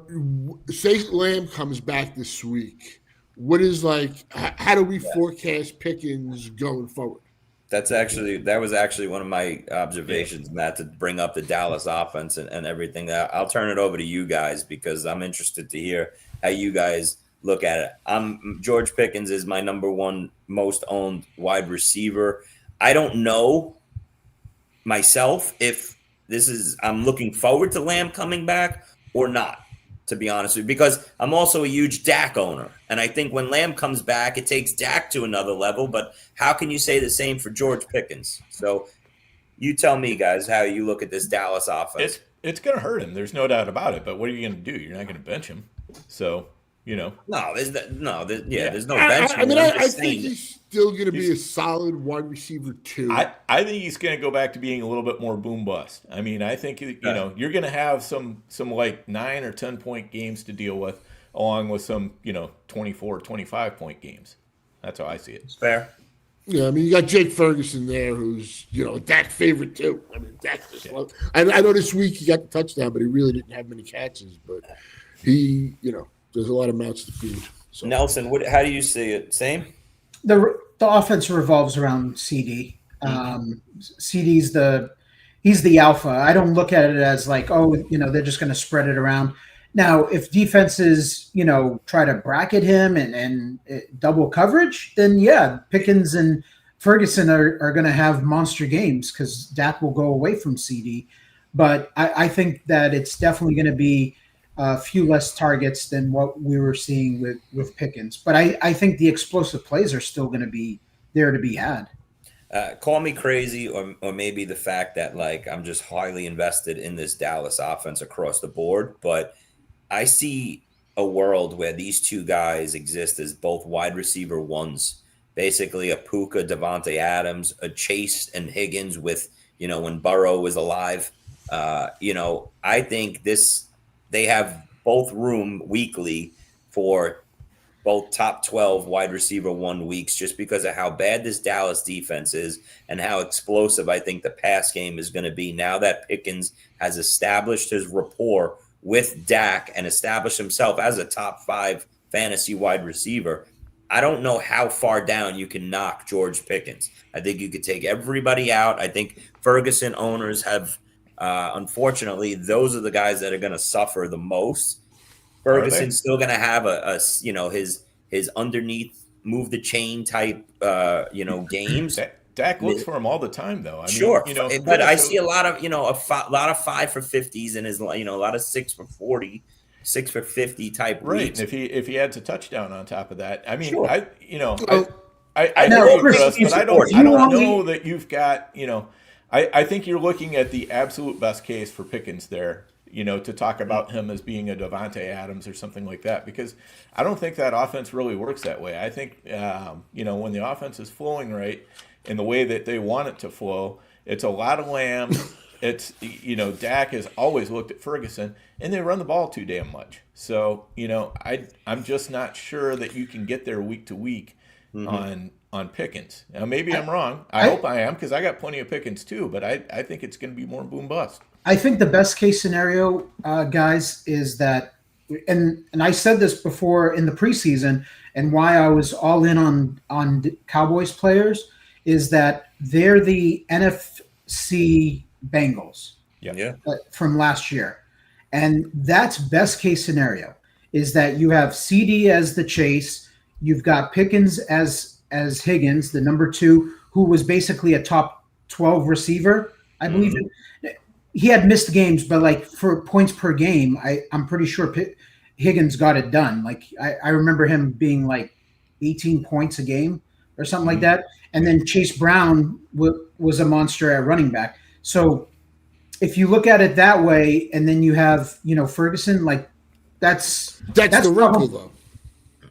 say Lamb comes back this week. What is how do we forecast Pickens going forward? That was actually one of my observations, Matt, to bring up the Dallas offense and everything. I'll turn it over to you guys because I'm interested to hear how you guys look at it. George Pickens is my number one most owned wide receiver. I don't know myself if I'm looking forward to Lamb coming back or not, to be honest with you, because I'm also a huge Dak owner. And I think when Lamb comes back, it takes Dak to another level. But how can you say the same for George Pickens? So you tell me, guys, how you look at this Dallas offense. It's going to hurt him. There's no doubt about it. But what are you going to do? You're not going to bench him. So, there's no bench. I think he's still going to be a solid wide receiver too. I think he's going to go back to being a little bit more boom bust. I mean, I think you're going to have some like 9 or 10 point games to deal with, along with some 24, 25 point games. That's how I see it. It's fair. Yeah, I mean, you got Jake Ferguson there, who's a Dak favorite too. I mean, Dak just loves. I know this week he got the touchdown, but he really didn't have many catches. But he, there's a lot of mouths to feed. So. Nelson, how do you see it? Same? The offense revolves around CD. CD's he's the alpha. I don't look at it as like, they're just going to spread it around. Now, if defenses, try to bracket him and double coverage, then Pickens and Ferguson are going to have monster games because Dak will go away from CD. But I think that it's definitely going to be a few less targets than what we were seeing with Pickens. But I think the explosive plays are still going to be there to be had. Call me crazy or maybe the fact that I'm just highly invested in this Dallas offense across the board. But I see a world where these two guys exist as both wide receiver ones, basically a Puka, Devontae Adams, a Chase and Higgins with, when Burrow was alive. I think they have both room weekly for both top 12 wide receiver 1 weeks just because of how bad this Dallas defense is and how explosive I think the pass game is going to be now that Pickens has established his rapport with Dak and established himself as a top 5 fantasy wide receiver. I don't know how far down you can knock George Pickens. I think you could take everybody out. I think Ferguson owners have unfortunately, those are the guys that are going to suffer the most. Ferguson's still going to have his underneath move the chain type games. Dak looks for him all the time, though. I mean, but I see a lot of a lot of 5 for 50s and his a lot of 6 for 40, 6 for 50 type right. weeks. And if he adds a touchdown on top of that, I mean, sure. I I know, know, Chris, Chris, but I don't you know that you've got, I think you're looking at the absolute best case for Pickens there, to talk about him as being a Devontae Adams or something like that, because I don't think that offense really works that way. I think, when the offense is flowing right in the way that they want it to flow, it's a lot of Lamb. It's, Dak has always looked at Ferguson, and they run the ball too damn much. So, I'm just not sure that you can get there week to week on Pickens. Now, maybe I'm wrong. I hope I am, because I got plenty of Pickens too, but I think it's going to be more boom bust. I think the best case scenario, guys, is that, and I said this before in the preseason, and why I was all in on Cowboys players, is that they're the NFC Bengals from last year. And that's best case scenario, is that you have CD as the chase, you've got Pickens as Higgins, the number 2, who was basically a top 12 receiver, I believe. He had missed games, but like for points per game, I'm pretty sure Higgins got it done. Like I remember him being like 18 points a game or something like that. And then Chase Brown was a monster at running back. So if you look at it that way, and then you have, Ferguson, like that's the wrinkle, though.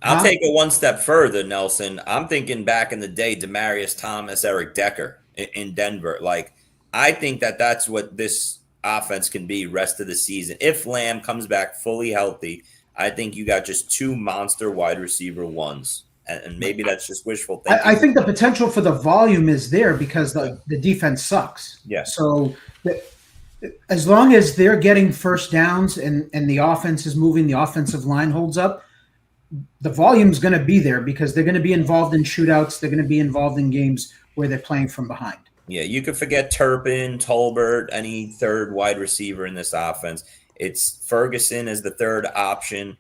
I'll take it one step further, Nelson. I'm thinking back in the day, Demaryius Thomas, Eric Decker in Denver. Like, I think that's what this offense can be rest of the season. If Lamb comes back fully healthy, I think you got just 2 monster wide receiver ones. And maybe that's just wishful thinking. I think the potential for the volume is there because the defense sucks. Yeah. So as long as they're getting first downs and the offense is moving, the offensive line holds up, the volume's going to be there because they're going to be involved in shootouts. They're going to be involved in games where they're playing from behind. Yeah, you could forget Turpin, Tolbert, any third wide receiver in this offense. It's Ferguson as the third option,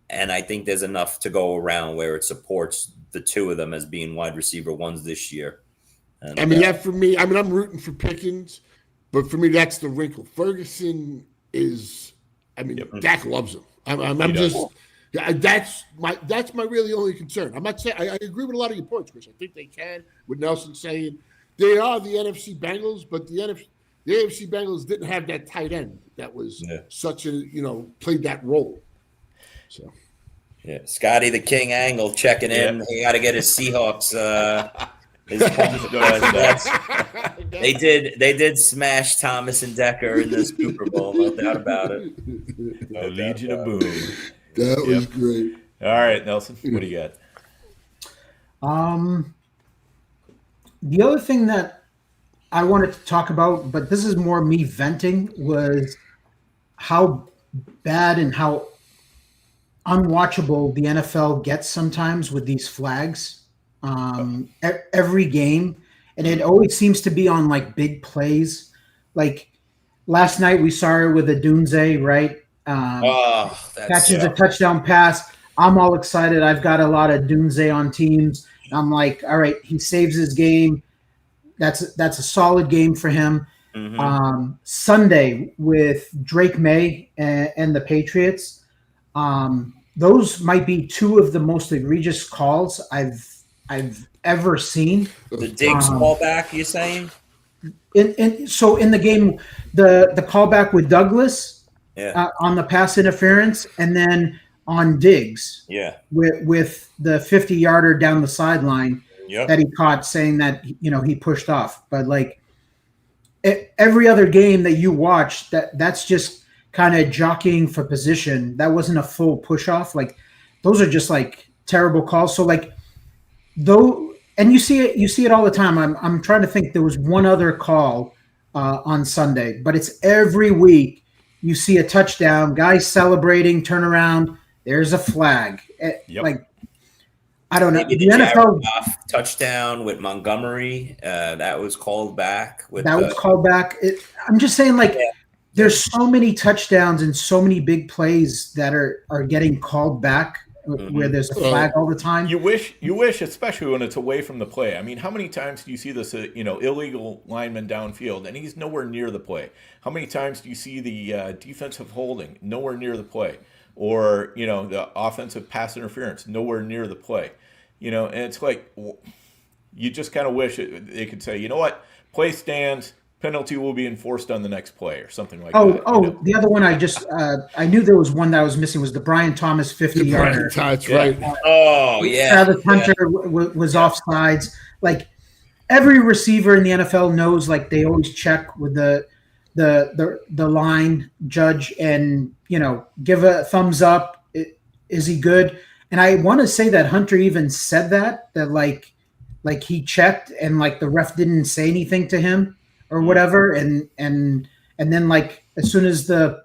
and I think there's enough to go around where it supports the 2 of them as being wide receiver ones this year. And, that for me, I'm rooting for Pickens, but for me, that's the wrinkle. Ferguson is, Dak loves him. That's my really only concern. I'm not saying I agree with a lot of your points, Chris. I think they can, with Nelson saying they are the NFC Bengals, but the AFC Bengals didn't have that tight end that was such a played that role. So Scotty the King Angle checking in. He got to get his Seahawks. They did smash Thomas and Decker in the Super Bowl, no doubt about it. A Legion of Boom. That was great. All right, Nelson, what do you got? The other thing that I wanted to talk about, but this is more me venting, was how bad and how unwatchable the NFL gets sometimes with these flags. Every game, and it always seems to be on like big plays. Like last night we saw it with a Dunze, right? Catches a touchdown pass. I'm all excited. I've got a lot of Dunze on teams. I'm like, all right, he saves his game. That's a solid game for him. Sunday with Drake May and the Patriots. Those might be 2 of the most egregious calls I've ever seen. The Diggs callback, you saying? So in the game, the callback with Douglas on the pass interference, and then on Diggs with the 50-yarder down the sideline that he caught, saying that he pushed off. But like every other game that you watch, that's just kind of jockeying for position. That wasn't a full push off. Like those are just like terrible calls. So like though, and you see it all the time. I'm trying to think. There was one other call on Sunday, but it's every week you see a touchdown, guys celebrating, turn around, there's a flag. Like I don't know. Maybe the NFL touchdown with Montgomery, that was called back. Was called back. I'm just saying, like, there's so many touchdowns and so many big plays that are getting called back where there's a flag all the time. You wish, especially when it's away from the play. I mean, how many times do you see this, illegal lineman downfield and he's nowhere near the play? How many times do you see the defensive holding nowhere near the play? Or, the offensive pass interference nowhere near the play? And it's like, you just kind of wish they could say, you know what, play stands, penalty will be enforced on the next play or something like that. The other one I knew there was one that I was missing was the Brian Thomas 50-yarder. That's right. Oh, yeah. Travis Hunter was offsides. Like, every receiver in the NFL knows, like, they always check with the line judge and, give a thumbs up. Is he good? And I want to say that Hunter even said that like he checked and like the ref didn't say anything to him or whatever. And then like as soon as the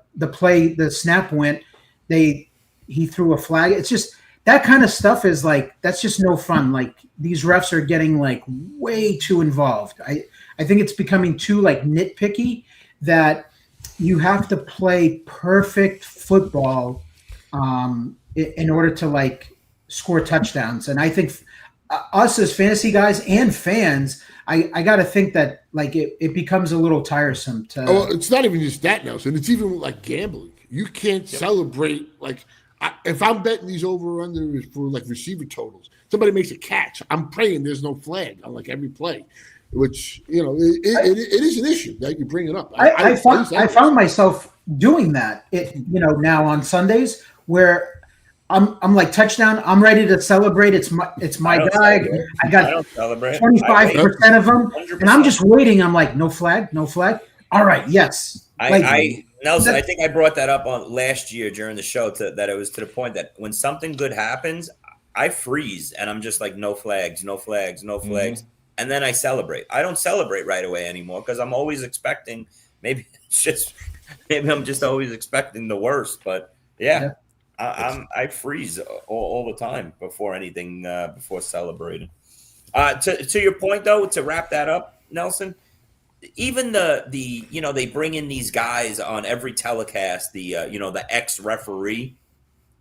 snap went, he threw a flag. It's just that kind of stuff is like, that's just no fun. Like these refs are getting like way too involved. I think it's becoming too like nitpicky that you have to play perfect football in order to like score touchdowns. And I think us as fantasy guys and fans, I got to think that like it becomes a little tiresome to. Oh, it's not even just that, Nelson. It's even like gambling. You can't celebrate. Like if I'm betting these over under for like receiver totals, somebody makes a catch, I'm praying there's no flag on like every play, which it is an issue that you bring it up. I found myself doing that. Now on Sundays where I'm like touchdown. I'm ready to celebrate. It's my guy. I got 25% of them, 100%. And I'm just waiting. I'm like, no flag. All right, yes. Nelson, I think I brought that up on last year during the show that it was to the point that when something good happens, I freeze and I'm just like, no flags. Mm-hmm. And then I celebrate. I don't celebrate right away anymore because I'm always expecting. Maybe I'm just always expecting the worst. But yeah. I freeze all the time before anything, before celebrating. To your point, though, to wrap that up, Nelson, even they bring in these guys on every telecast, the ex-referee,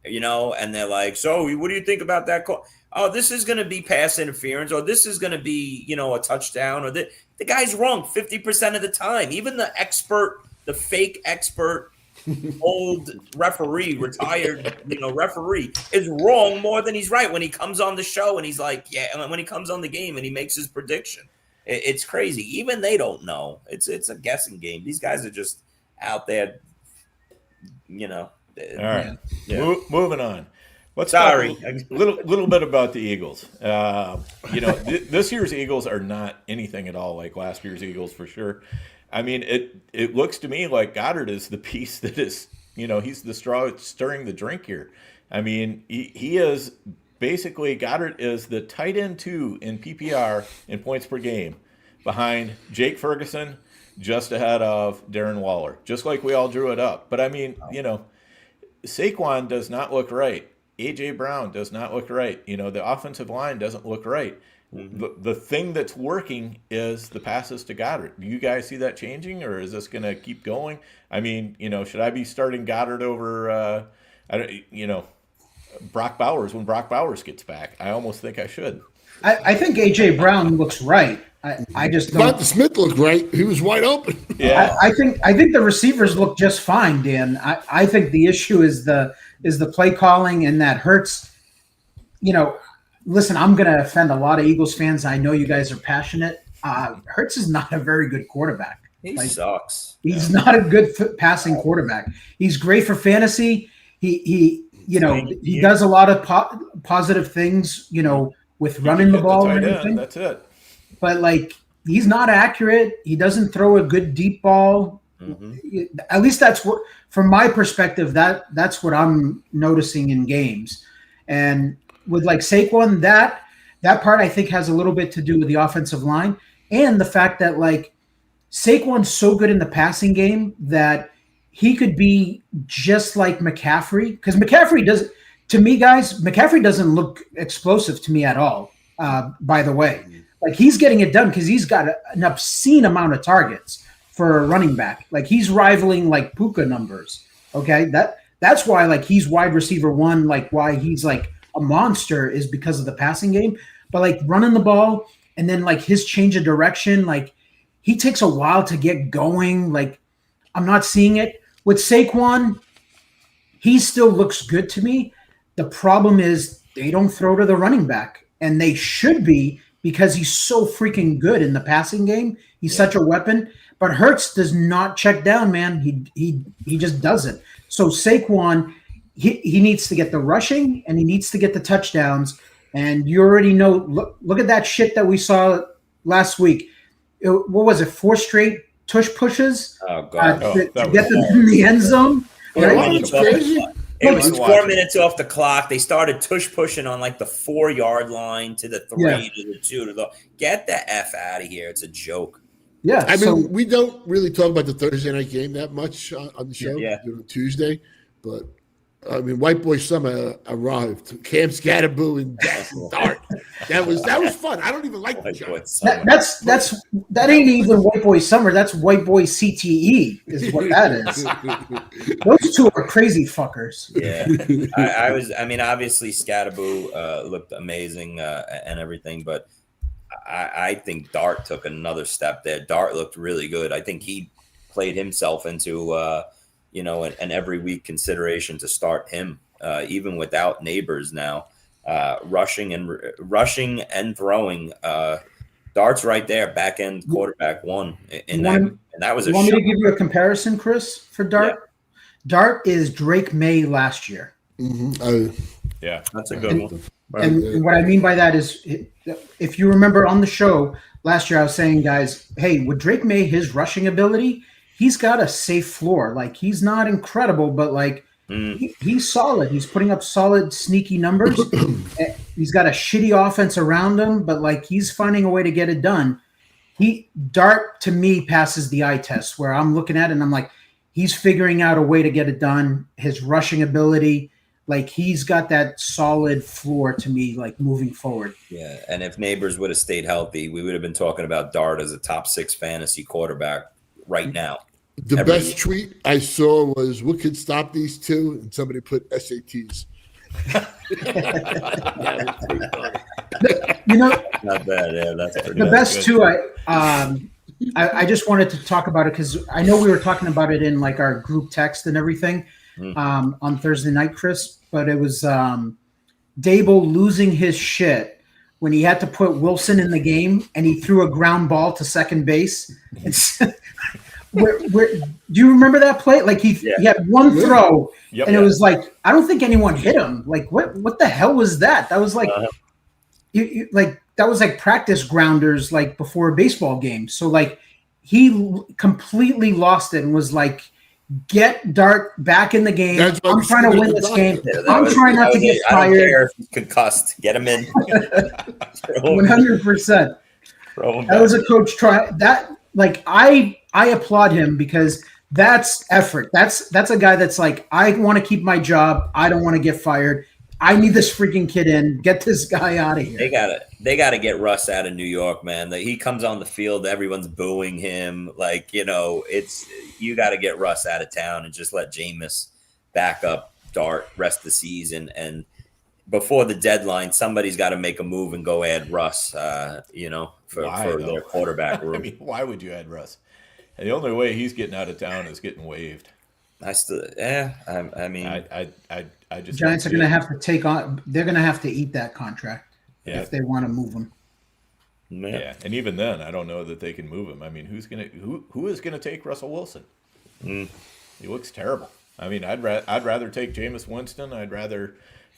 and they're like, so what do you think about that call? Oh, this is going to be pass interference, or this is going to be, a touchdown, or the guy's wrong 50% of the time. Even the fake expert, old referee, retired, referee is wrong more than he's right when he comes on the show and he's like, when he comes on the game and he makes his prediction. It's crazy. Even they don't know. It's a guessing game. These guys are just out there, All right. Yeah. Moving on. Let's talk a little bit about the Eagles. This year's Eagles are not anything at all like last year's Eagles for sure. I mean, it looks to me like Goedert is the piece that is, he's the straw stirring the drink here. I mean, he is basically, Goedert is the tight end 2 in PPR in points per game behind Jake Ferguson, just ahead of Darren Waller, just like we all drew it up. But I mean, Saquon does not look right. A.J. Brown does not look right. The offensive line doesn't look right. Mm-hmm. The thing that's working is the passes to Goedert. Do you guys see that changing, or is this going to keep going? I mean, should I be starting Goedert over, Brock Bowers when Brock Bowers gets back? I almost think I should. I think A.J. Brown looks right. I just don't. Devonta Smith looked right. He was wide open. Yeah, I think the receivers look just fine, Dan. I think the issue is the play calling, and that hurts. Listen, I'm going to offend a lot of Eagles fans. I know you guys are passionate. Hurts is not a very good quarterback. He sucks. He's not a good passing quarterback. He's great for fantasy. He does a lot of positive things, with running the ball and everything. That's it. But like, he's not accurate. He doesn't throw a good deep ball. Mm-hmm. At least that's what, from my perspective, that's what I'm noticing in games. And with like Saquon, that part I think has a little bit to do with the offensive line and the fact that like Saquon's so good in the passing game that he could be just like McCaffrey, because McCaffrey doesn't look explosive to me at all. By the way, like he's getting it done because he's got an obscene amount of targets for a running back. Like he's rivaling like Puka numbers. Okay, that's why like he's wide receiver 1. Like why he's like a monster is because of the passing game. But like running the ball and then like his change of direction, like he takes a while to get going. Like I'm not seeing it with Saquon. He still looks good to me. The problem is they don't throw to the running back, and they should be because he's so freaking good in the passing game. He's such a weapon. But Hurts does not check down, man. He just doesn't. So Saquon, he needs to get the rushing and he needs to get the touchdowns. And you already know. Look at that shit that we saw last week. What was it? 4 straight tush pushes. Oh God! To get them in the end zone. Right? Crazy. It was 4 minutes off the clock. They started tush pushing on like the 4-yard line to the 3 to the 2 to the. Get the F out of here! It's a joke. Yeah, I mean, we don't really talk about the Thursday night game that much on the show. Yeah. Tuesday, but I mean, White Boy Summer arrived. Cam Scatterboo and Jackson Dart. That was fun. I don't even like the show. That ain't even White Boy Summer. That's White Boy CTE is what that is. Those two are crazy fuckers. Yeah, I mean, obviously Scatterboo looked amazing and everything, but I think Dart took another step there. Dart looked really good. I think he played himself into an every week consideration to start him, even without Neighbors now. Rushing and throwing. Dart's right there, back end quarterback one, and that was a. You want me to give you a comparison, Chris, for Dart? Yeah. Dart is Drake May last year. Mm-hmm. Yeah, that's a good one. And what I mean by that is, if you remember on the show last year, I was saying, guys, hey, with Drake May, his rushing ability, he's got a safe floor. Like, he's not incredible, but like he's solid. He's putting up solid, sneaky numbers. He's got a shitty offense around him, but like he's finding a way to get it done. Dart to me passes the eye test, where I'm looking at it and I'm like, he's figuring out a way to get it done. His rushing ability. Like, he's got that solid floor to me, like, moving forward. Yeah, and if Neighbors would have stayed healthy, we would have been talking about Dart as a top 6 fantasy quarterback right now. The best tweet I saw was, what could stop these two? And somebody put SATs. Not bad. Yeah, that's pretty the best too. I just wanted to talk about it because I know we were talking about it in like our group text and everything on Thursday night, Chris. But it was Dable losing his shit when he had to put Wilson in the game and he threw a ground ball to second base. Where do you remember that play? Like he had one throw and it was like, I don't think anyone hit him. Like what the hell was that? That was like that was like practice grounders like before a baseball game. So like he completely lost it and was like, get Dart back in the game. I'm trying to win this game. I'm trying not to get fired. I don't care if he's concussed. Get him in. 100%. That was a coach try that. Like I applaud him because that's effort. That's a guy that's like, I want to keep my job. I don't want to get fired. I need this freaking kid in. Get this guy out of here. They gotta get Russ out of New York, man. He comes on the field, everyone's booing him. Like, you got to get Russ out of town and just let Jameis back up Dart rest of the season. And before the deadline, somebody's got to make a move and go add Russ. For their quarterback room. I mean, why would you add Russ? And the only way he's getting out of town is getting waived. I just Giants are going to have to take on. They're going to have to eat that contract if they want to move him. Yeah, and even then, I don't know that they can move him. I mean, who is gonna take Russell Wilson? He looks terrible. I mean, I'd rather take Jameis Winston. I'd rather,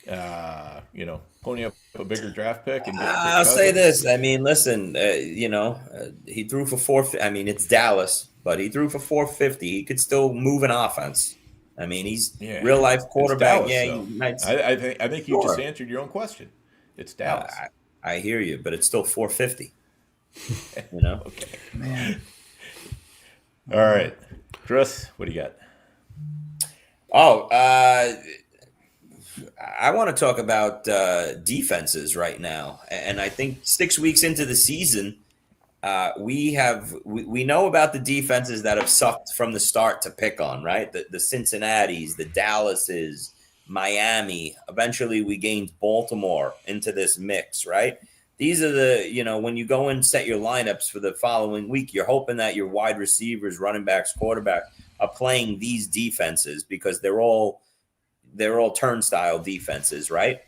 pony up a bigger draft pick. And I'll say this. I mean, listen, he threw for 4. I mean, it's Dallas, but he threw for 450. He could still move an offense. I mean, he's real life quarterback. Dallas, I think you just answered your own question. It's Dallas. I hear you, but it's still 450. Okay. Man. All right, Chris, what do you got? I want to talk about defenses right now, and I think 6 weeks into the season, we know about the defenses that have sucked from the start to pick on, right? The Cincinnatis, the Dallases, Miami. Eventually, we gained Baltimore into this mix, right? These are the, when you go and set your lineups for the following week, you're hoping that your wide receivers, running backs, quarterback are playing these defenses because they're all turnstile defenses, right?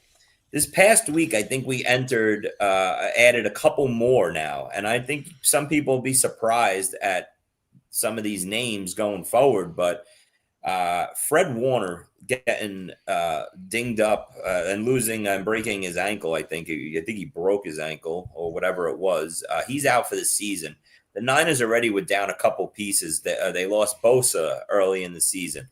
This past week, I think we added a couple more now. And I think some people will be surprised at some of these names going forward. But Fred Warner getting dinged up and losing and breaking his ankle, I think he broke his ankle or whatever it was. He's out for the season. The Niners already were down a couple pieces. They lost Bosa early in the season.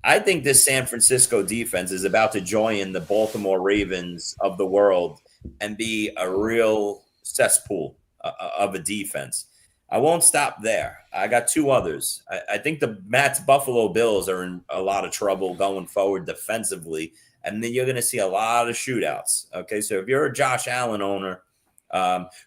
I think this San Francisco defense is about to join the Baltimore Ravens of the world and be a real cesspool of a defense. I won't stop there. I got two others. I think the Matt's Buffalo Bills are in a lot of trouble going forward defensively, and then you're going to see a lot of shootouts. Okay, so if you're a Josh Allen owner,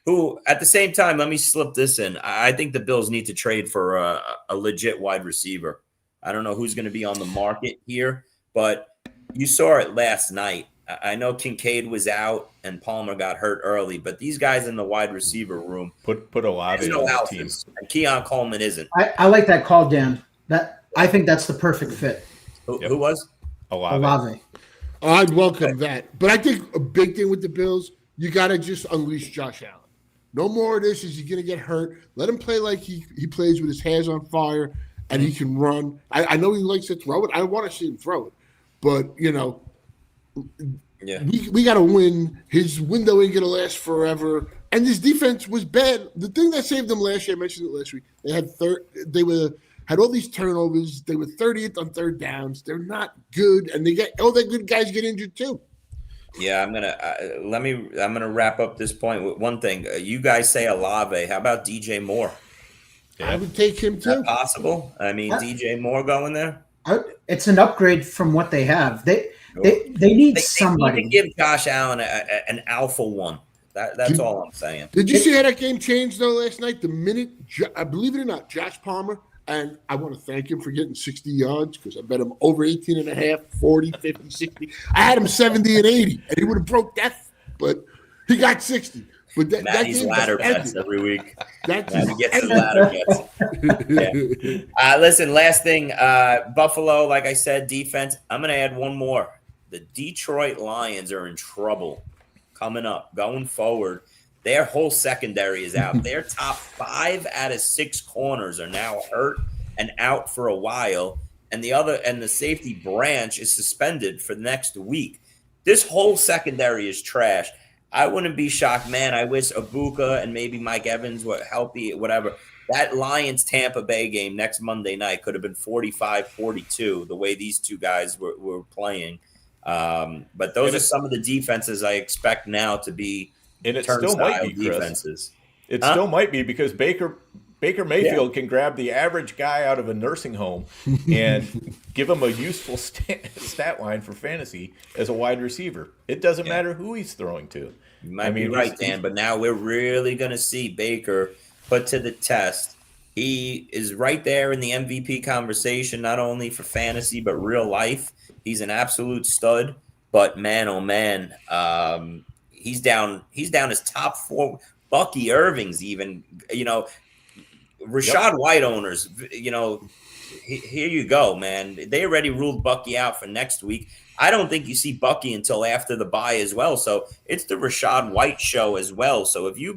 who at the same time, let me slip this in. I think the Bills need to trade for a legit wide receiver. I don't know who's going to be on the market here, but you saw it last night. I know Kincaid was out and Palmer got hurt early, but these guys in the wide receiver room put Olave on the team. And Keon Coleman isn't. I like that call, Dan. I think that's the perfect fit. Who was? Olave. I'd welcome that. But I think a big thing with the Bills, you got to just unleash Josh Allen. No more of this. Is he going to get hurt? Let him play like he plays with his hands on fire and he can run. I know he likes to throw it. I want to see him throw it. But, we got to win. His window ain't going to last forever. And this defense was bad. The thing that saved them last year, I mentioned it last week, they had all these turnovers. They were 30th on third downs. They're not good, and they get all their good guys get injured too. Yeah, I'm gonna wrap up this point with one thing. You guys say Olave. How about DJ Moore? Yeah. I would take him too. Is that possible? I mean, DJ Moore going there. It's an upgrade from what they have. They need somebody. They need to give Josh Allen an alpha one. That's all I'm saying. Did you see how that game changed though last night? The minute, I believe it or not, Josh Palmer. And I want to thank him for getting 60 yards because I bet him over 18 and a half, 40, 50, 60. I had him 70 and 80, and he would have broke that, but he got 60. But Maddie's ladder bets every week. That's Maddie gets his ladder bets. Yeah. Listen, last thing, Buffalo, like I said, defense. I'm going to add one more. The Detroit Lions are in trouble coming up, going forward. Their whole secondary is out. Their top 5 out of 6 corners are now hurt and out for a while. And the safety branch is suspended for the next week. This whole secondary is trash. I wouldn't be shocked, man. I wish Ibuka and maybe Mike Evans were healthy, whatever. That Lions-Tampa Bay game next Monday night could have been 45-42, the way these two guys were playing. But those are some of the defenses I expect now to be. And it still might be, Chris. Defenses. It still might be because Baker Mayfield can grab the average guy out of a nursing home and give him a useful stat line for fantasy as a wide receiver. It doesn't matter who he's throwing to. You might be right, Dan, but now we're really going to see Baker put to the test. He is right there in the MVP conversation, not only for fantasy but real life. He's an absolute stud, but man, oh man, he's down his top 4. Bucky Irving's even, Rashad White owners, here you go, man. They already ruled Bucky out for next week. I don't think you see Bucky until after the bye as well. So it's the Rashad White show as well. So if you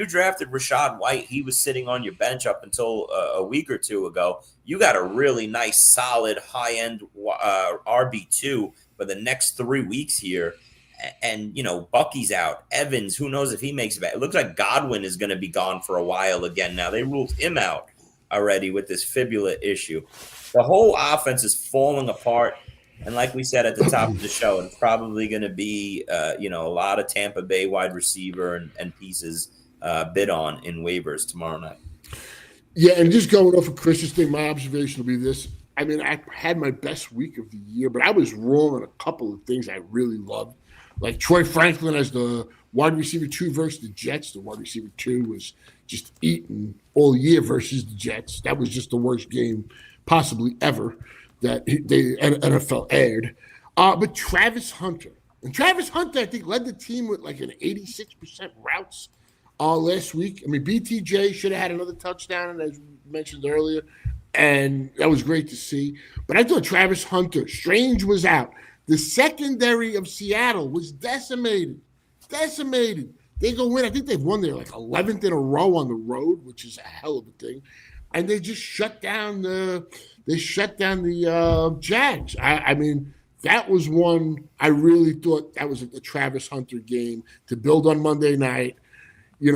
drafted Rashad White, he was sitting on your bench up until a week or two ago. You got a really nice, solid, high-end RB2 for the next 3 weeks here. And, Bucky's out. Evans, who knows if he makes it back. It looks like Godwin is going to be gone for a while again now. They ruled him out already with this fibula issue. The whole offense is falling apart. And like we said at the top of the show, it's probably going to be, a lot of Tampa Bay wide receiver and pieces bid on in waivers tomorrow night. Yeah, and just going off of Chris's thing, my observation will be this. I mean, I had my best week of the year, but I was wrong on a couple of things I really loved. Like Troy Franklin as the wide receiver 2 versus the Jets. The wide receiver 2 was just eaten all year versus the Jets. That was just the worst game possibly ever that the NFL aired. But Travis Hunter. And Travis Hunter, I think, led the team with like an 86% routes last week. I mean, BTJ should have had another touchdown, as mentioned earlier, and that was great to see. But I thought Travis Hunter, Strange was out. The secondary of Seattle was decimated. They go in. I think they've won their 11th in a row on the road, which is a hell of a thing. And they just shut down the Jags. I mean, that was one I really thought that was a Travis Hunter game to build on Monday night. He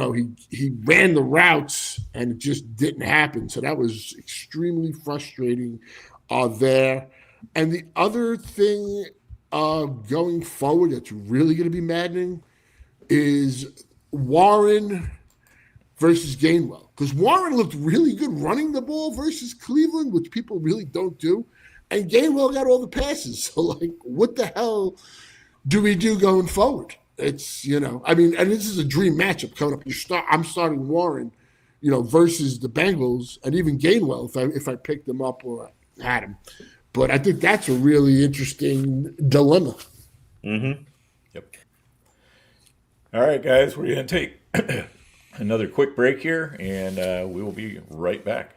ran the routes and it just didn't happen. So that was extremely frustrating there. And the other thing going forward that's really going to be maddening is Warren versus Gainwell. Because Warren looked really good running the ball versus Cleveland, which people really don't do. And Gainwell got all the passes. So, what the hell do we do going forward? It's, and this is a dream matchup coming up. I'm starting Warren, versus the Bengals, and even Gainwell if I picked them up or had him. But I think that's a really interesting dilemma. Mm-hmm. Yep. All right, guys, we're going to take another quick break here, and we will be right back.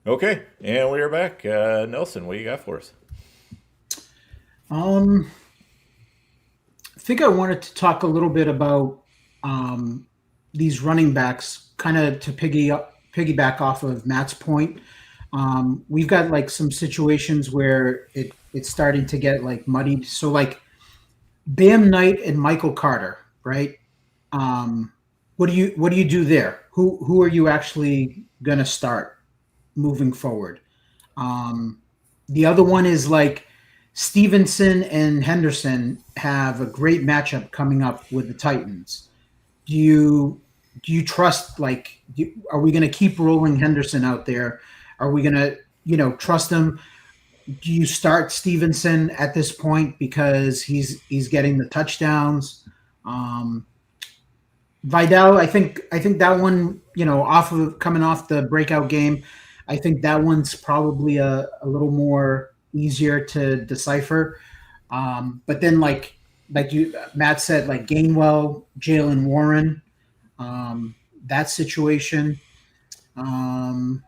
Okay, and we are back. Nelson, what do you got for us? I think I wanted to talk a little bit about these running backs, kind of to piggyback off of Matt's point. We've got some situations where it's starting to get muddied. So Bam Knight and Michael Carter, right? What do you do there? Who are you actually gonna start moving forward? The other one is Stevenson and Henderson have a great matchup coming up with the Titans. Do you trust, are we going to keep rolling Henderson out there? Are we going to, trust him? Do you start Stevenson at this point because he's getting the touchdowns? Vidal, I think that one, coming off the breakout game, I think that one's probably a little more easier to decipher. But then Matt said, Gainwell, Jalen Warren, that situation. And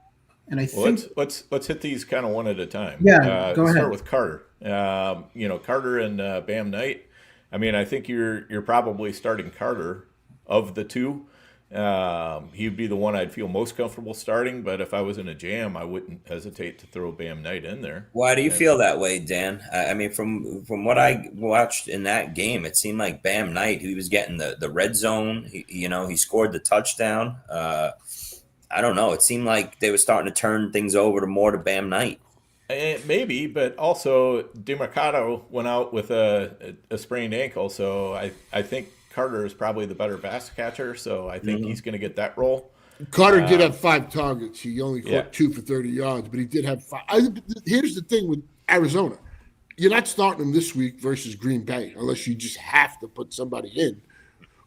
I think let's hit these kind of one at a time. Yeah, go ahead. Start with Carter. Carter and Bam Knight. I mean, I think you're probably starting Carter of the two. He'd be the one I'd feel most comfortable starting, but if I was in a jam, I wouldn't hesitate to throw Bam Knight in there. Why do you feel that way, Dan? I mean, from what I watched in that game, it seemed like Bam Knight, he was getting the red zone. He scored the touchdown. I don't know. It seemed like they were starting to turn things over to Bam Knight. Maybe, but also DeMarcado went out with a sprained ankle, so I think Carter is probably the better pass catcher, so I think he's going to get that role. Carter did have 5 targets. He only caught 2 for 30 yards, but he did have 5. Here's the thing with Arizona. You're not starting them this week versus Green Bay unless you just have to put somebody in.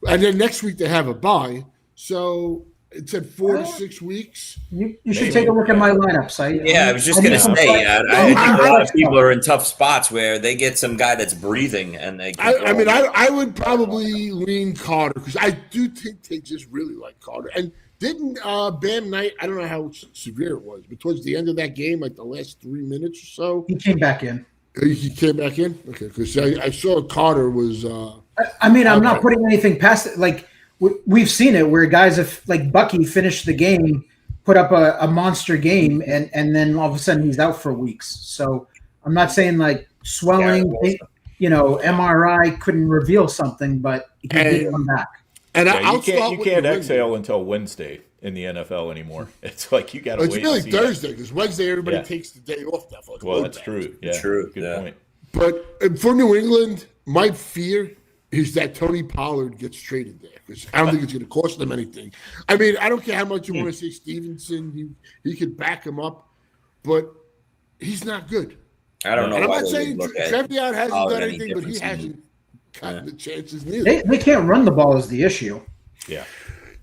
And then next week they have a bye. So it said 4 to 6 weeks. You should take a look at my lineups. I was just going to say, I think a lot of people are in tough spots where they get some guy that's breathing and they. I would probably lean Carter because I do think they just really like Carter. And didn't Bam Knight? I don't know how severe it was, but towards the end of that game, the last 3 minutes or so, he came back in. He came back in. Okay, because I saw Carter was. I'm not putting anything past it. We've seen it where guys have Bucky finished the game, put up a monster game, and then all of a sudden he's out for weeks. So I'm not saying swelling, MRI couldn't reveal something, but he did come back. And you can't exhale until Wednesday in the NFL anymore. It's you got to wait. It's really Thursday because Wednesday everybody takes the day off. That's true. Yeah, true. Good point. But for New England, my fear is that Tony Pollard gets traded there because I don't think it's going to cost them anything. I mean, I don't care how much you want to say Stevenson, he could back him up, but he's not good. I don't know. And I'm not saying Trevion hasn't done anything, but he hasn't gotten the chances neither. They can't run the ball is the issue. Yeah.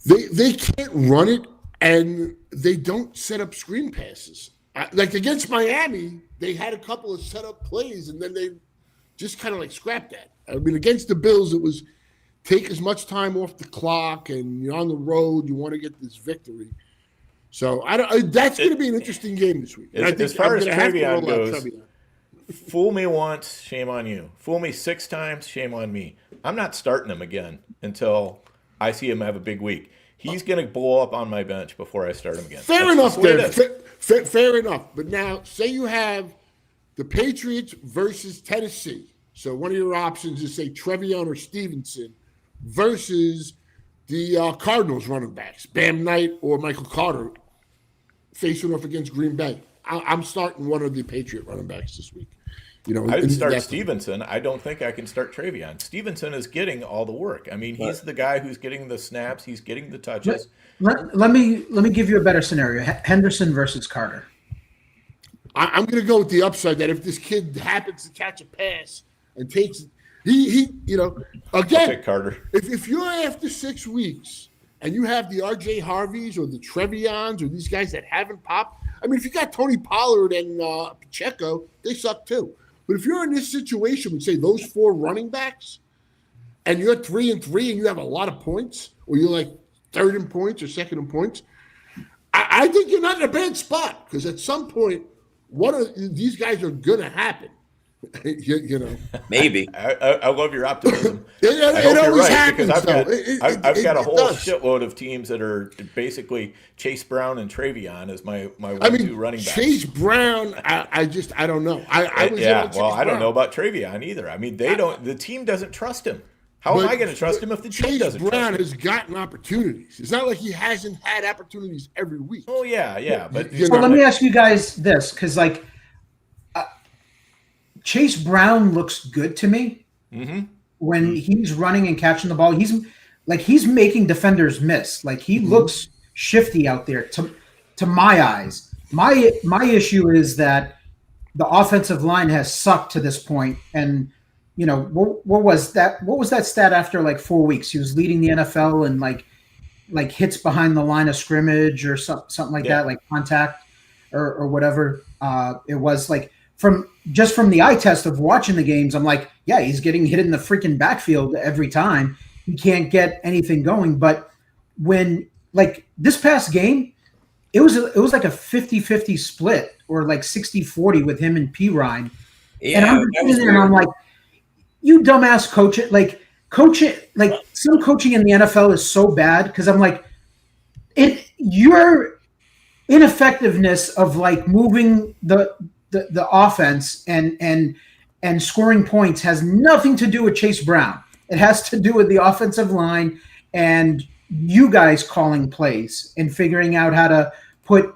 They can't run it, and they don't set up screen passes. Against Miami, they had a couple of set up plays, and then they just kind of scrapped that. I mean, against the Bills, it was take as much time off the clock, and you're on the road. You want to get this victory. So that's going to be an interesting game this week. As far as Travion goes, fool me once, shame on you. Fool me 6 times, shame on me. I'm not starting him again until I see him have a big week. He's going to blow up on my bench before I start him again. Fair enough, there. Fair enough. But now, say you have the Patriots versus Tennessee. So one of your options is, say, Trevion or Stevenson versus the Cardinals running backs, Bam Knight or Michael Carter, facing off against Green Bay. I'm starting one of the Patriot running backs this week. I'd start Stevenson. I don't think I can start Travion. Stevenson is getting all the work. I mean, he's the guy who's getting the snaps. He's getting the touches. Let me give you a better scenario. Henderson versus Carter. I'm going to go with the upside that if this kid happens to catch a pass and takes again, Carter. If you're after 6 weeks and you have the RJ Harveys or the Trevions or these guys that haven't popped, I mean, if you got Tony Pollard and Pacheco, they suck too. But if you're in this situation with, say, those 4 running backs, and you're 3-3 and you have a lot of points, or you're like 3rd in points or 2nd in points, I think you're not in a bad spot, because at some point, one of these guys are going to happen. Maybe. I love your optimism. It I hope you're right, happens, because I've got a whole does. shitload of teams that are basically Chase Brown and Travion as my 1-2 running backs. Chase Brown, I don't know. I don't know about Travion either. I mean, the team doesn't trust him. How am I going to trust him if the team doesn't trust him? Chase Brown has gotten opportunities. It's not like he hasn't had opportunities every week. Oh, yeah. But let me ask you guys this, because, like, Chase Brown looks good to me when he's running and catching the ball. He's making defenders miss. Like, he looks shifty out there to my eyes. My issue is that the offensive line has sucked to this point. And, what was that? What was that stat after like 4 weeks? He was leading the NFL in like hits behind the line of scrimmage or something like that, like contact or whatever. It was like, from the eye test of watching the games, I'm like, yeah, he's getting hit in the freaking backfield every time. He can't get anything going. But when, like, this past game, it was like a 50-50 split, or like 60-40 with him and PHI. Yeah, and I'm sitting there and I'm like, you dumbass coach it. Like, some coaching in the NFL is so bad, because I'm like, your ineffectiveness of like moving the offense and scoring points has nothing to do with Chase Brown. It has to do with the offensive line and you guys calling plays and figuring out how to put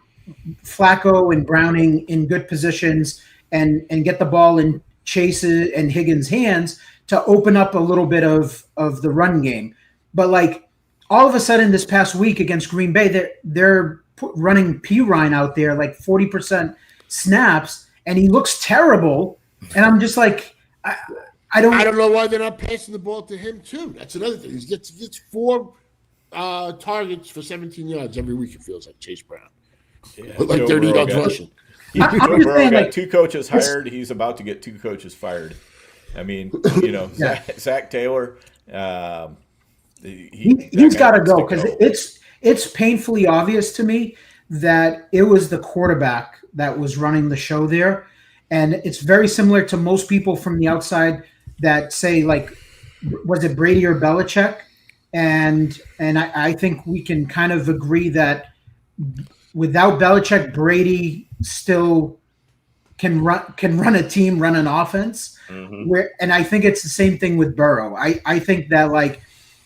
Flacco and Browning in good positions and get the ball in Chase and Higgins' hands to open up a little bit of the run game. But like, all of a sudden this past week against Green Bay, they're running PHI out there like 40% snaps, and he looks terrible. And I'm just like, I don't know why they're not passing the ball to him too. That's another thing. He gets 4 targets for 17 yards every week. It feels like Chase Brown, but like 30 yards rushing. I'm just saying, like, 2 coaches hired. He's about to get 2 coaches fired. I mean, Zach Taylor. He's got to go, because it's painfully obvious to me that it was the quarterback that was running the show there. And it's very similar to most people from the outside that say, like, was it Brady or Belichick? And I think we can kind of agree that without Belichick, Brady still can run a team, run an offense. And I think it's the same thing with Burrow. I think that, like,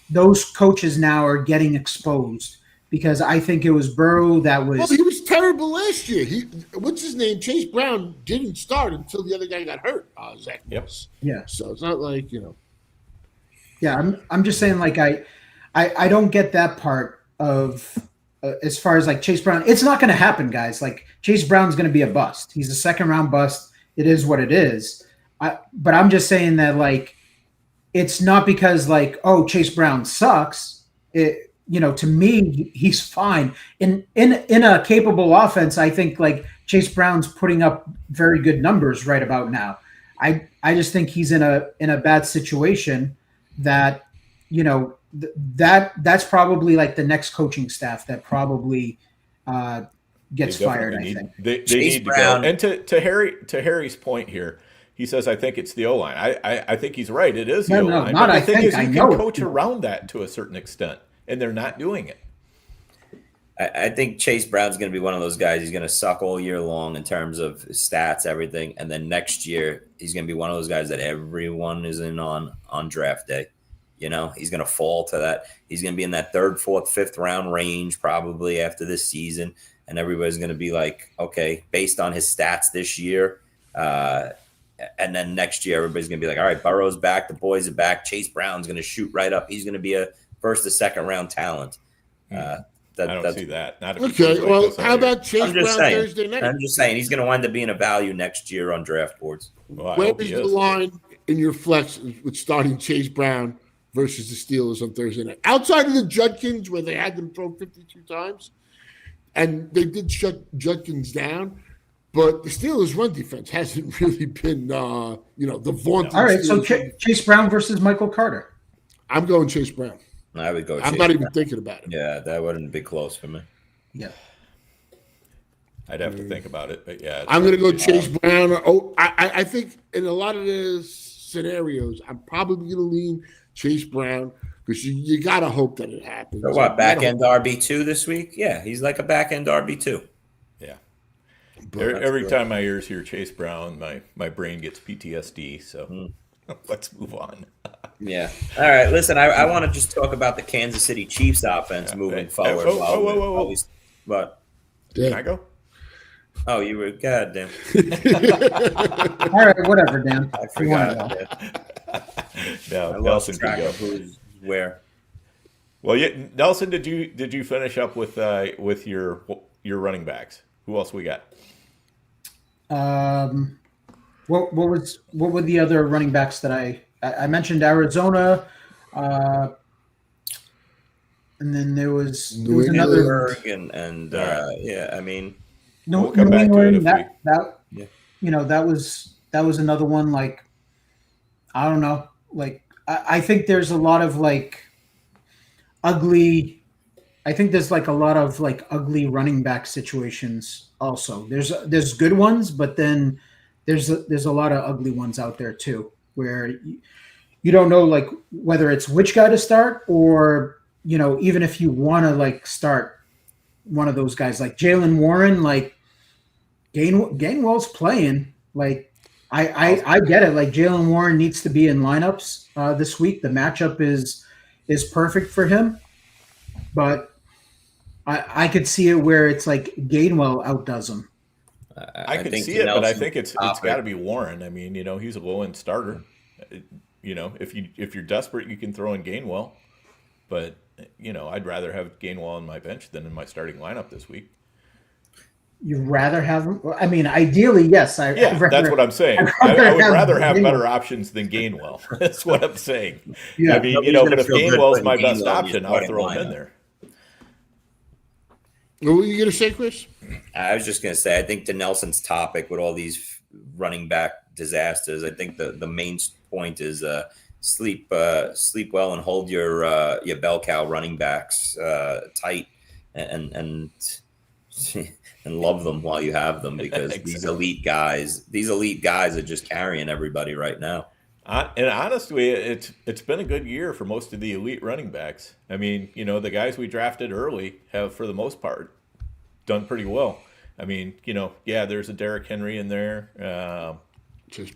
those coaches now are getting exposed, because I think it was Burrow that was. Well, he was terrible last year. What's his name? Chase Brown didn't start until the other guy got hurt. Zach. Yep. Yeah. So it's not like, Yeah, I'm just saying, like, I don't get that part of as far as like Chase Brown. It's not going to happen, guys. Like, Chase Brown's going to be a bust. He's a 2nd-round bust. It is what it is. But I'm just saying that, like, it's not because, like, oh, Chase Brown sucks. To me, he's fine. In a capable offense, I think, like, Chase Brown's putting up very good numbers right about now. I just think he's in a bad situation that, that's probably like the next coaching staff that probably gets fired. I think they Chase need to Brown. go. And to Harry's point here, he says, I think it's the O-line. I think he's right. It is the O-line. not but I the thing think, is, I you know can it. coach around that to a certain extent, and they're not doing it. I think Chase Brown's going to be one of those guys. He's going to suck all year long in terms of stats, everything. And then next year, he's going to be one of those guys that everyone is in on draft day. You know, he's going to fall to that. He's going to be in that 3rd, 4th, 5th round range probably after this season. And everybody's going to be like, okay, based on his stats this year. And then next year, everybody's going to be like, all right, Burrow's back. The boys are back. Chase Brown's going to shoot right up. He's going to be a 1st or 2nd round talent. I don't see that. Not if Okay, well, how about Chase Brown Thursday night? I'm just saying he's going to wind up being a value next year on draft boards. Well, Where is the line in your flex with starting Chase Brown versus the Steelers on Thursday night? Outside of the Judkins, where they had them throw 52 times, and they did shut Judkins down, but the Steelers' run defense hasn't really been, the vaunted. All right, so Chase Brown versus Michael Carter. I'm going Chase Brown. I would go. I'm not even thinking about it. Yeah, that wouldn't be close for me. Yeah. I'd have to think about it, but yeah. I'm going to go Chase Brown. I think in a lot of the scenarios, I'm probably going to lean Chase Brown because you got to hope that it happens. So what, back end RB2 this week? Yeah, he's like a back end RB2. Yeah. Every time my ears hear Chase Brown, my brain gets PTSD. So let's move on. Yeah. All right. Listen, I want to just talk about the Kansas City Chiefs offense moving forward. Whoa. What? Can I go? Oh, you were goddamn. All right, whatever, Dan. I forgot. No, Nelson can go. Who's where? Well, yeah, Nelson, did you finish up with your running backs? Who else we got? What were the other running backs that I mentioned? Arizona, and then there was another. And yeah, I mean, we'll come back to it that was another one. Like, I don't know. Like, I think there's a lot of ugly. I think there's a lot of ugly running back situations. Also, there's good ones, but then there's a lot of ugly ones out there too, where you don't know whether it's which guy to start, or even if you want to start one of those guys like Jalen Warren, Gainwell's playing. I get it. Jalen Warren needs to be in lineups this week. The matchup is perfect for him, but I could see it where it's Gainwell outdoes him. I could see it, but I think it's got to be Warren. I mean, he's a low-end starter. If you're desperate, you can throw in Gainwell. But, I'd rather have Gainwell on my bench than in my starting lineup this week. You'd rather have him? I mean, ideally, yes. That's what I'm saying. I would rather have better options than Gainwell. That's what I'm saying. Yeah. I mean, but if Gainwell's my best option, I'll throw him in there. What were you going to say, Chris? I was just going to say, I think to Nelson's topic with all these running back disasters, I think the main point is sleep well and hold your bell cow running backs tight and love them while you have them, because these elite guys are just carrying everybody right now. And honestly, it's been a good year for most of the elite running backs. I mean, the guys we drafted early have, for the most part, done pretty well. I mean, there's a Derrick Henry in there.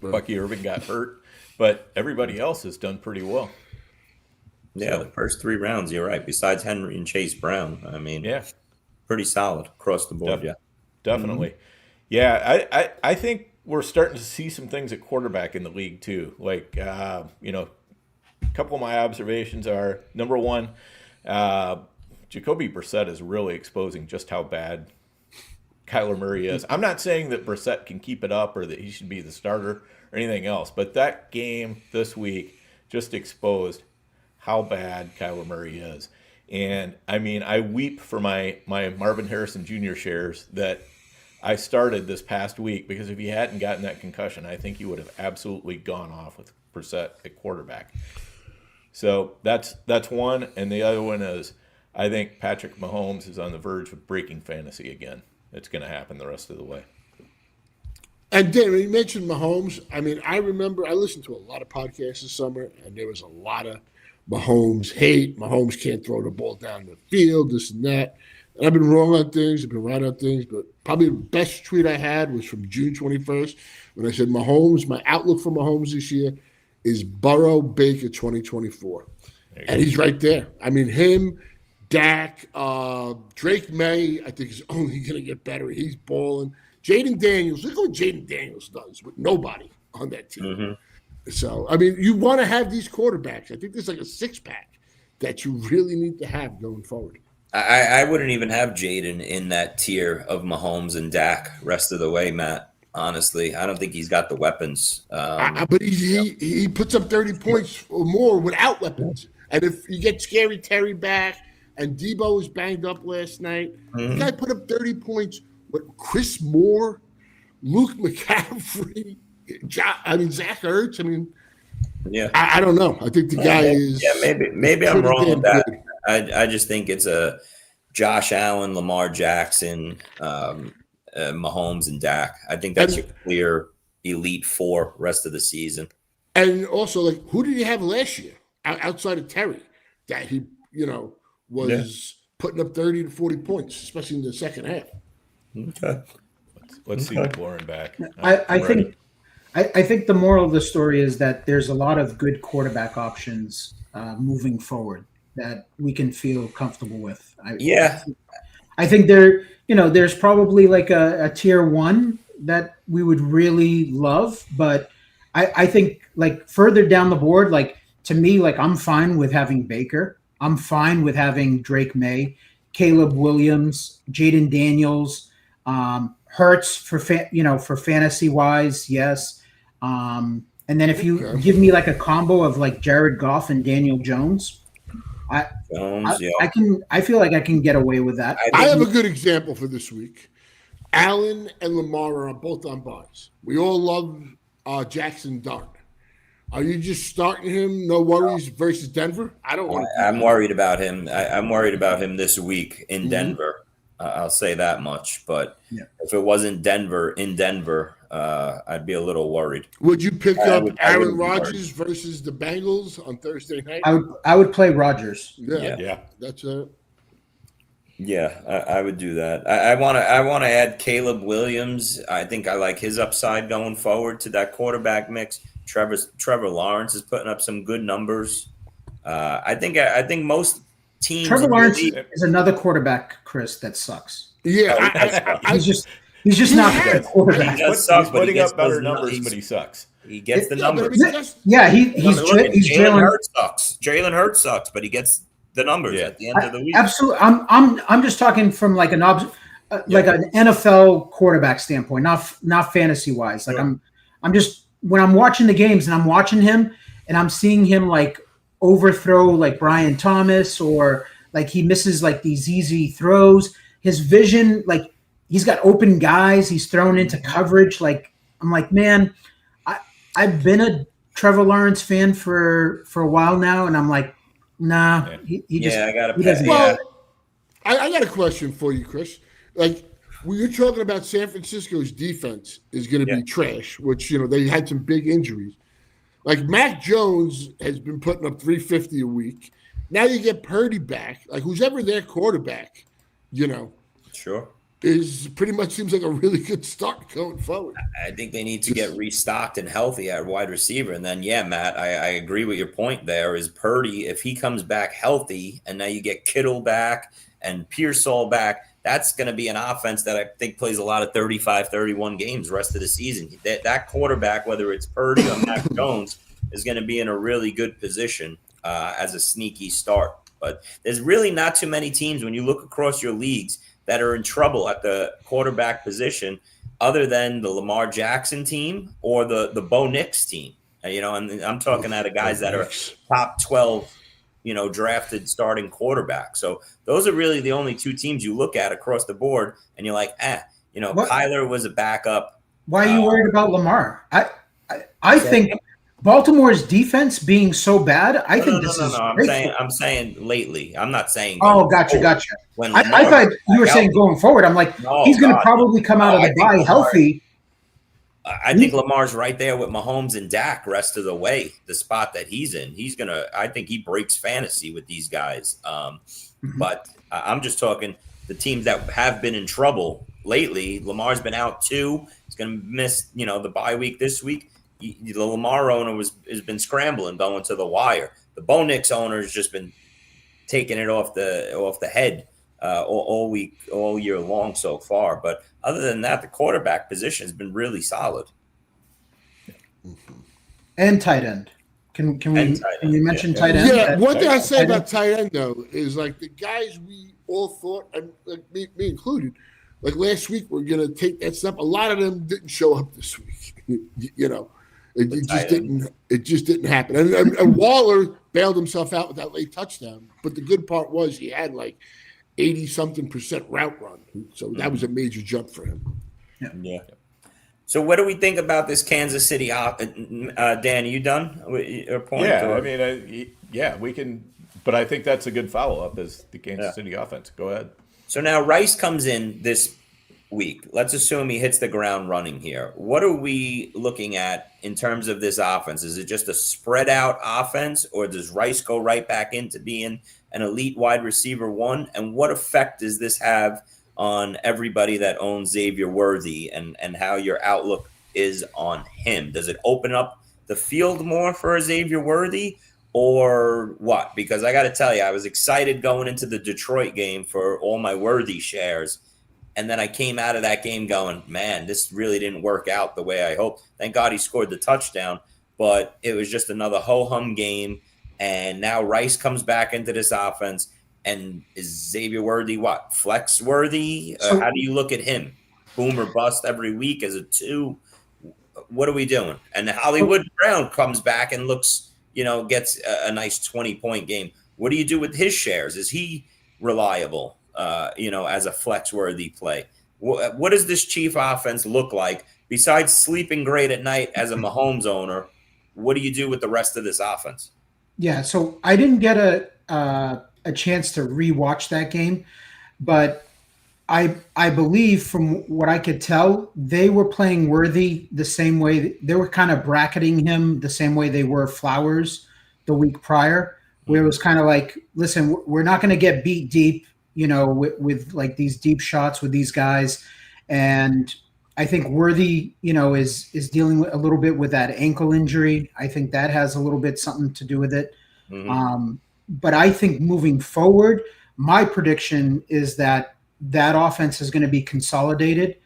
Bucky Irving got hurt, but everybody else has done pretty well. Yeah, the first 3 rounds, you're right. Besides Henry and Chase Brown, I mean, pretty solid across the board. Definitely. Mm-hmm. Yeah, I think we're starting to see some things at quarterback in the league too. A couple of my observations are, number one, Jacoby Brissett is really exposing just how bad Kyler Murray is. I'm not saying that Brissett can keep it up or that he should be the starter or anything else, but that game this week just exposed how bad Kyler Murray is. And I mean, I weep for my Marvin Harrison Jr. shares that I started this past week, because if he hadn't gotten that concussion, I think he would have absolutely gone off with Brissett at quarterback. So that's one. And the other one is I think Patrick Mahomes is on the verge of breaking fantasy again. It's going to happen the rest of the way. And Dan, when you mentioned Mahomes, I mean, I remember I listened to a lot of podcasts this summer, and there was a lot of Mahomes hate. Mahomes can't throw the ball down the field, this and that. And I've been wrong on things, I've been right on things, but probably the best tweet I had was from June 21st when I said Mahomes, my outlook for Mahomes this year is Burrow Baker 2024. And he's right there. I mean, him, Dak, Drake May, I think is only going to get better. He's balling. Jaden Daniels, look what Jaden Daniels does with nobody on that team. Mm-hmm. So, I mean, you want to have these quarterbacks. I think there's like a six-pack that you really need to have going forward. I wouldn't even have Jaden in that tier of Mahomes and Dak rest of the way, Matt. Honestly, I don't think he's got the weapons. But he puts up 30 points or more without weapons. And if you get Scary Terry back, and Debo was banged up last night, the guy put up 30 points with Chris Moore, Luke McCaffrey, Zach Ertz. I mean, I don't know. I think the guy is. Yeah, maybe I'm wrong with that. I just think it's a Josh Allen, Lamar Jackson, Mahomes, and Dak. I think that's your clear elite four rest of the season. And also, like, who did he have last year outside of Terry that he, was putting up 30 to 40 points, especially in the second half? Okay. Let's see McLaurin back. I think the moral of the story is that there's a lot of good quarterback options moving forward that we can feel comfortable with. I think there's probably like a tier one that we would really love, but I think like further down the board, like to me, like I'm fine with having Baker. I'm fine with having Drake May, Caleb Williams, Jaden Daniels, Hurts for fantasy wise, yes. And then if you give me like a combo of like Jared Goff and Daniel Jones, I feel like I can get away with that. I have a good example for this week. Allen and Lamar are both on buys. We all love Jackson Dart. Are you just starting him? No worries versus Denver? I don't want. I'm worried about him. I'm worried about him this week in Denver. I'll say that much. But if it wasn't Denver in Denver, I'd be a little worried. Would you pick up Aaron Rodgers versus the Bengals on Thursday night? I would play Rodgers. Yeah. That's it. Yeah, I would do that. I want to add Caleb Williams. I think I like his upside going forward to that quarterback mix. Trevor Lawrence is putting up some good numbers. I think most teams. Trevor Lawrence is another quarterback, Chris, that sucks. Yeah, he's just not a good quarterback. He's putting up better numbers, but he sucks. He gets the numbers. He's Jalen Hurts sucks. Jalen Hurts sucks, but he gets the numbers at the end of the week. Absolutely, I'm just talking from like an NFL quarterback standpoint, not fantasy wise. Like I'm just when I'm watching the games and I'm watching him and I'm seeing him like overthrow like Brian Thomas or like he misses like these easy throws. His vision, like he's got open guys, he's thrown into coverage. Like I'm like, man, I've been a Trevor Lawrence fan for a while now, and I'm like, nah, he just I got to doesn't. Well, I got a question for you, Chris. Like, when you're talking about San Francisco's defense is going to be trash, which, they had some big injuries. Like, Mac Jones has been putting up 350 a week. Now you get Purdy back. Like, who's ever their quarterback, Sure. is pretty much seems like a really good start going forward. I think they need to get restocked and healthy at wide receiver. And then, Matt, I agree with your point there is Purdy, if he comes back healthy and now you get Kittle back and Pearsall back, that's going to be an offense that I think plays a lot of 35, 31 games rest of the season. That quarterback, whether it's Purdy or Mac Jones, is going to be in a really good position as a sneaky start. But there's really not too many teams when you look across your leagues that are in trouble at the quarterback position other than the Lamar Jackson team or the Bo Nix team. And I'm talking out of guys that are top 12, drafted starting quarterback. So those are really the only two teams you look at across the board, and you're like, Kyler was a backup. Why are you worried about Lamar? I think Baltimore's defense being so bad, I think this is. I'm saying lately. I'm not saying. Oh, gotcha. When I thought you were saying going forward. I'm like, he's going to probably come out of the bye healthy. I think Lamar's right there with Mahomes and Dak rest of the way. The spot that he's in, I think he breaks fantasy with these guys. But I'm just talking the teams that have been in trouble lately. Lamar's been out too. He's going to miss, the bye week this week. The Lamar owner has been scrambling, going to the wire. The Bo Nix owner has just been taking it off the head all week, all year long so far. But other than that, the quarterback position has been really solid. And tight end. Can you mention tight end? Yeah, one thing I say about tight end though is like the guys we all thought, and like me included, like last week we're gonna take that step. A lot of them didn't show up this week. It just didn't happen. And Waller bailed himself out with that late touchdown. But the good part was he had like 80-something% route run. So that was a major jump for him. Yeah. So what do we think about this Kansas City? Dan, are you done with your point? Yeah, we can. But I think that's a good follow-up is the Kansas City offense. Go ahead. So now Rice comes in this week. Let's assume he hits the ground running here. What are we looking at in terms of this offense? Is it just a spread out offense, or does Rice go right back into being an elite wide receiver one? And what effect does this have on everybody that owns Xavier Worthy and how your outlook is on him? Does it open up the field more for Xavier Worthy or what? Because I got to tell you, I was excited going into the Detroit game for all my Worthy shares. And then I came out of that game going, man, this really didn't work out the way I hoped. Thank God he scored the touchdown, but it was just another ho-hum game. And now Rice comes back into this offense. And is Xavier Worthy what? Flex worthy? How do you look at him? Boom or bust every week as a 2? What are we doing? And Hollywood Brown comes back and looks, gets a nice 20-point game. What do you do with his shares? Is he reliable? As a flex-worthy play. What does this Chief offense look like? Besides sleeping great at night as a Mahomes owner, what do you do with the rest of this offense? Yeah, so I didn't get a chance to rewatch that game, but I believe from what I could tell, they were playing Worthy the same way. They were kind of bracketing him the same way they were Flowers the week prior, where it was kind of like, listen, we're not going to get beat deep, with like these deep shots with these guys. And I think Worthy, is dealing a little bit with that ankle injury. I think that has a little bit something to do with it. Mm-hmm. But I think moving forward, my prediction is that offense is going to be consolidated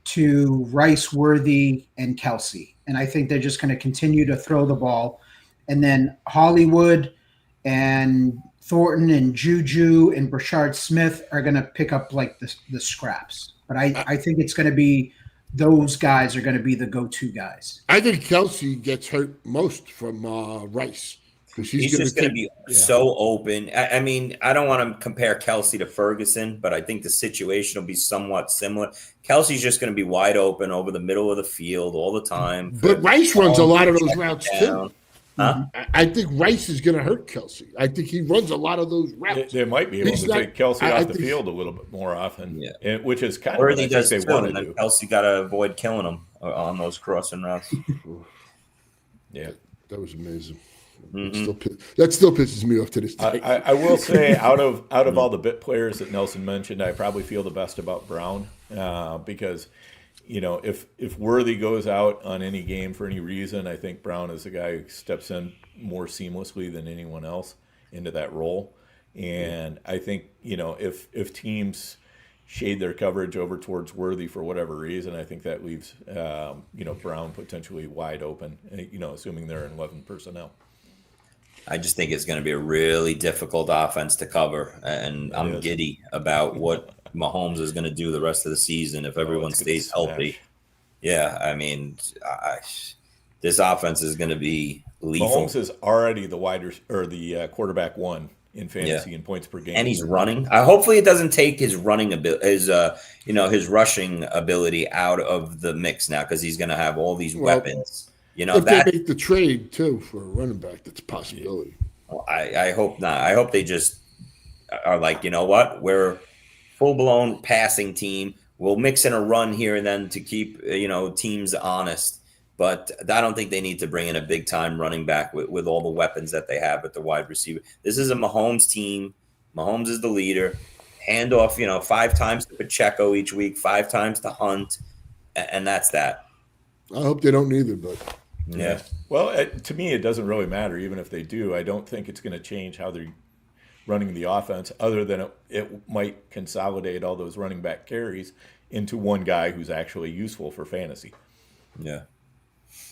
to Rice, Worthy, and Kelsey. And I think they're just going to continue to throw the ball. And then Hollywood and Thornton and Juju and Brashard Smith are going to pick up like the scraps. But I think it's going to be those guys are going to be the go-to guys. I think Kelsey gets hurt most from Rice. He's just going to be so open. I mean, I don't want to compare Kelsey to Ferguson, but I think the situation will be somewhat similar. Kelsey's just going to be wide open over the middle of the field all the time. But Rice runs a lot of those routes too. Huh? I think Rice is going to hurt Kelsey. I think he runs a lot of those routes. They might be able to take Kelsey off the field a little bit more often, which is kind of what I think they want to do. Kelsey got to avoid killing him on those crossing routes. Yeah, that was amazing. Mm-hmm. That still pisses me off to this day. I will say, out of all the bit players that Nelson mentioned, I probably feel the best about Brown because. If Worthy goes out on any game for any reason, I think Brown is the guy who steps in more seamlessly than anyone else into that role. And I think, if teams shade their coverage over towards Worthy for whatever reason, I think that leaves, Brown potentially wide open, assuming they're in 11 personnel. I just think it's going to be a really difficult offense to cover. And I'm giddy about what Mahomes is going to do the rest of the season if everyone stays healthy. Yeah, I mean, this offense is going to be lethal. Mahomes is already the quarterback one in fantasy in points per game, and he's running. Hopefully, it doesn't take his running ability, his rushing ability out of the mix now because he's going to have all these weapons. You know, if they that make the trade too for a running back, that's a possibility. I hope not. I hope they just are like, you know what, we're full blown passing team. We'll mix in a run here and then to keep teams honest. But I don't think they need to bring in a big time running back with all the weapons that they have at the wide receiver. This is a Mahomes team. Mahomes is the leader. Hand off, 5 times to Pacheco each week, 5 times to Hunt, and that's that. I hope they don't either, but yeah. Well, to me, it doesn't really matter. Even if they do, I don't think it's going to change how they're running the offense, other than it might consolidate all those running back carries into one guy who's actually useful for fantasy. Yeah.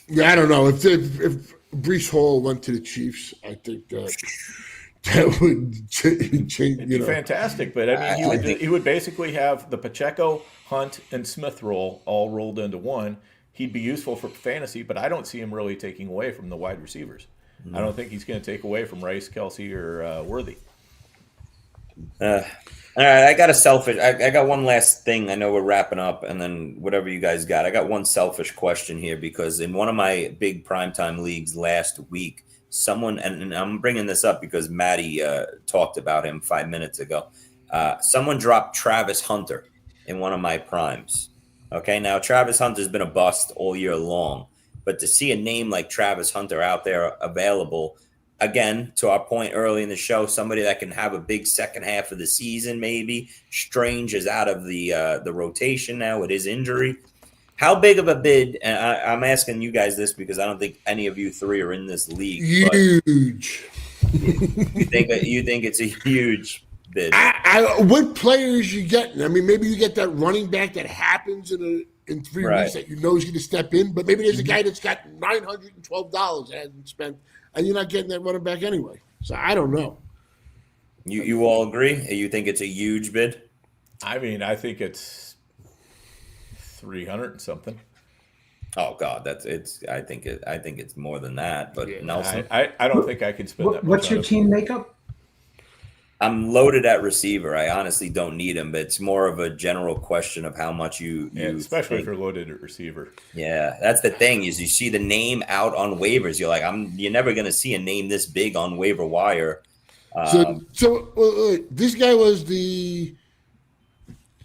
Yeah, I don't know. If Breece Hall went to the Chiefs, I think that would change. It'd be fantastic, but I mean, he would basically have the Pacheco, Hunt, and Smith role all rolled into one. He'd be useful for fantasy, but I don't see him really taking away from the wide receivers. I don't think he's going to take away from Rice, Kelsey, or Worthy. All right, I got one last thing. I know we're wrapping up, and then whatever you guys got. I got one selfish question here because in one of my big primetime leagues last week, someone, and I'm bringing this up because Maddie talked about him 5 minutes ago. Someone dropped Travis Hunter in one of my primes. Okay, now Travis Hunter's been a bust all year long, but to see a name like Travis Hunter out there available, again, to our point early in the show, somebody that can have a big second half of the season, maybe. Strange is out of the rotation now with his injury. How big of a bid? And I'm asking you guys this because I don't think any of you three are in this league. Huge. You think it's a huge bid? What players you getting? I mean, maybe you get that running back that happens in 3 weeks that he's going to step in, but maybe there's a guy that's got $912 that hasn't spent, and you're not getting that running back anyway. So I don't know. You all agree? You think it's a huge bid? I mean, I think it's 300 and something. Oh God, I think it's more than that. But Yeah, Nelson, I don't think I can spend that much. What's your team makeup? I'm loaded at receiver. I honestly don't need him, but it's more of a general question of how much you especially think. if you're loaded at receiver. Yeah, that's the thing is you see the name out on waivers. You're like, you're never going to see a name this big on waiver wire. So this guy was he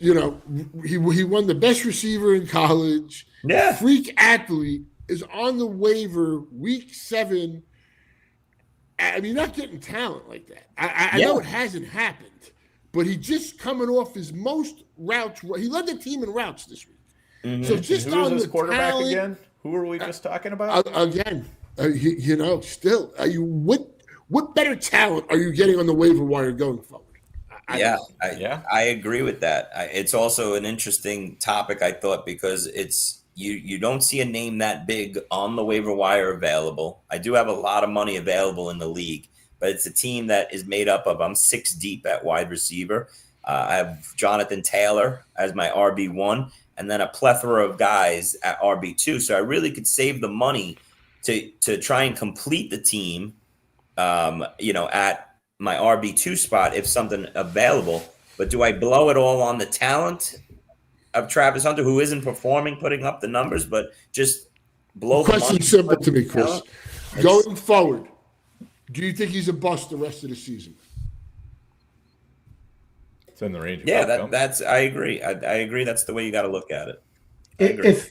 won the best receiver in college. Yeah. Freak athlete is on the waiver week 7. I mean, you're not getting talent like that. I know it hasn't happened, but he just coming off his most routes. He led the team in routes this week. Mm-hmm. So just Who on was the this quarterback talent, again? Who were we just talking about? Still, what better talent are you getting on the waiver wire going forward? I agree with that. It's also an interesting topic, I thought, because it's you don't see a name that big on the waiver wire available. I do have a lot of money available in the league, but it's a team that is made up of, I'm 6 deep at wide receiver. I have Jonathan Taylor as my RB1, and then a plethora of guys at RB2. So I really could save the money to try and complete the team, at my RB2 spot if something available. But do I blow it all on the talent of Travis Hunter, who isn't performing, putting up the numbers, but just blow the money? Question simple to me, Chris. Going forward, do you think he's a bust the rest of the season? It's in the range of that's I agree. I agree. That's the way you got to look at it. If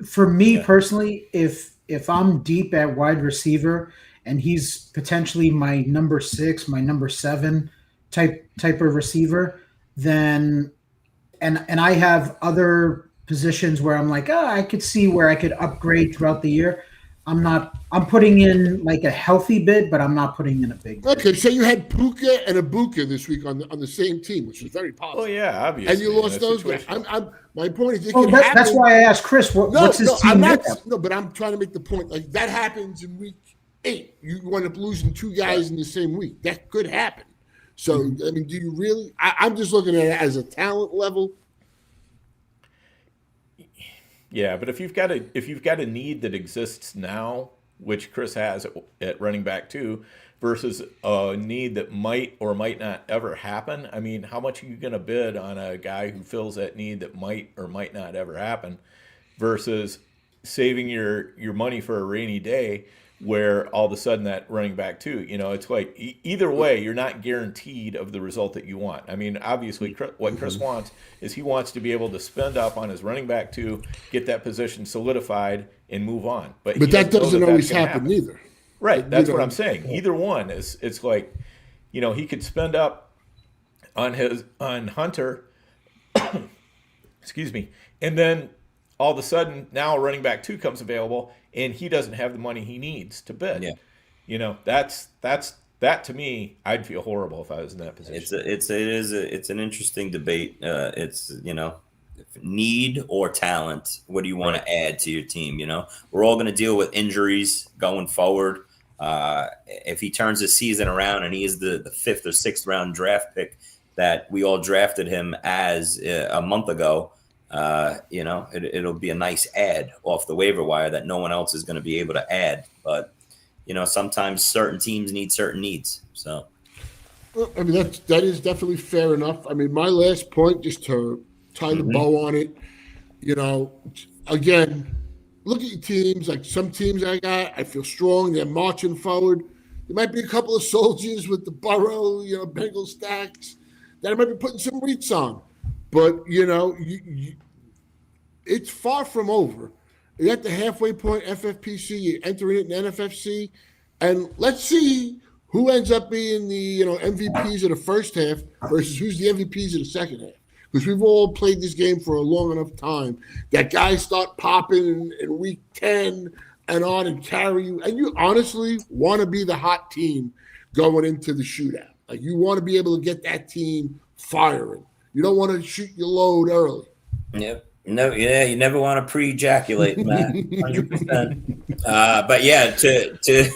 for me personally, if I'm deep at wide receiver and he's potentially my number 6, my number 7 type of receiver, then and I have other positions where I'm like, I could see where I could upgrade throughout the year. I'm putting in like a healthy bid, but I'm not putting in a big bid. Okay, so you had Puka and Ibuka this week on the same team, which was very positive. Oh yeah, obviously. And you lost those guys. My point is, that's why I asked Chris, what's his team? But I'm trying to make the point. Like that happens in week 8. You wind up losing 2 guys in the same week. That could happen. So I mean, do you really? I'm just looking at it as a talent level. Yeah, but if you've got a need that exists now, which Chris has at running back too, versus a need that might or might not ever happen, I mean, how much are you going to bid on a guy who fills that need that might or might not ever happen, versus saving your money for a rainy day, where all of a sudden that running back too, it's like either way, you're not guaranteed of the result that you want. I mean, obviously, what Chris wants is he wants to be able to spend up on his running back too, get that position solidified, and move on. But that doesn't always happen either. Right, that's what I'm saying. Either one it's like, he could spend up on Hunter, excuse me, and then all of a sudden now running back 2 comes available and he doesn't have the money he needs to bid. Yeah. That to me, I'd feel horrible if I was in that position. It's an interesting debate. It's need or talent. What do you want to add to your team? We're all going to deal with injuries going forward. If he turns his season around and he is the 5th or 6th round draft pick that we all drafted him as a month ago, it'll be a nice add off the waiver wire that no one else is going to be able to add. But, sometimes certain teams need certain needs. So, I mean, that is definitely fair enough. I mean, my last point, just to tie the bow on it, again, look at your teams. Like some teams I feel strong. They're marching forward. There might be a couple of soldiers with the Burrow, Bengal stacks that I might be putting some reach on. But, it's far from over. You're at the halfway point, FFPC, you're entering it in NFFC, and let's see who ends up being the MVPs of the first half versus who's the MVPs of the second half. Because we've all played this game for a long enough time that guys start popping in week 10 and on and carry you. And you honestly want to be the hot team going into the shootout. Like you want to be able to get that team firing. You don't want to shoot your load early. Yep. No, yeah, you never want to pre-ejaculate, Matt. 100%. But yeah, to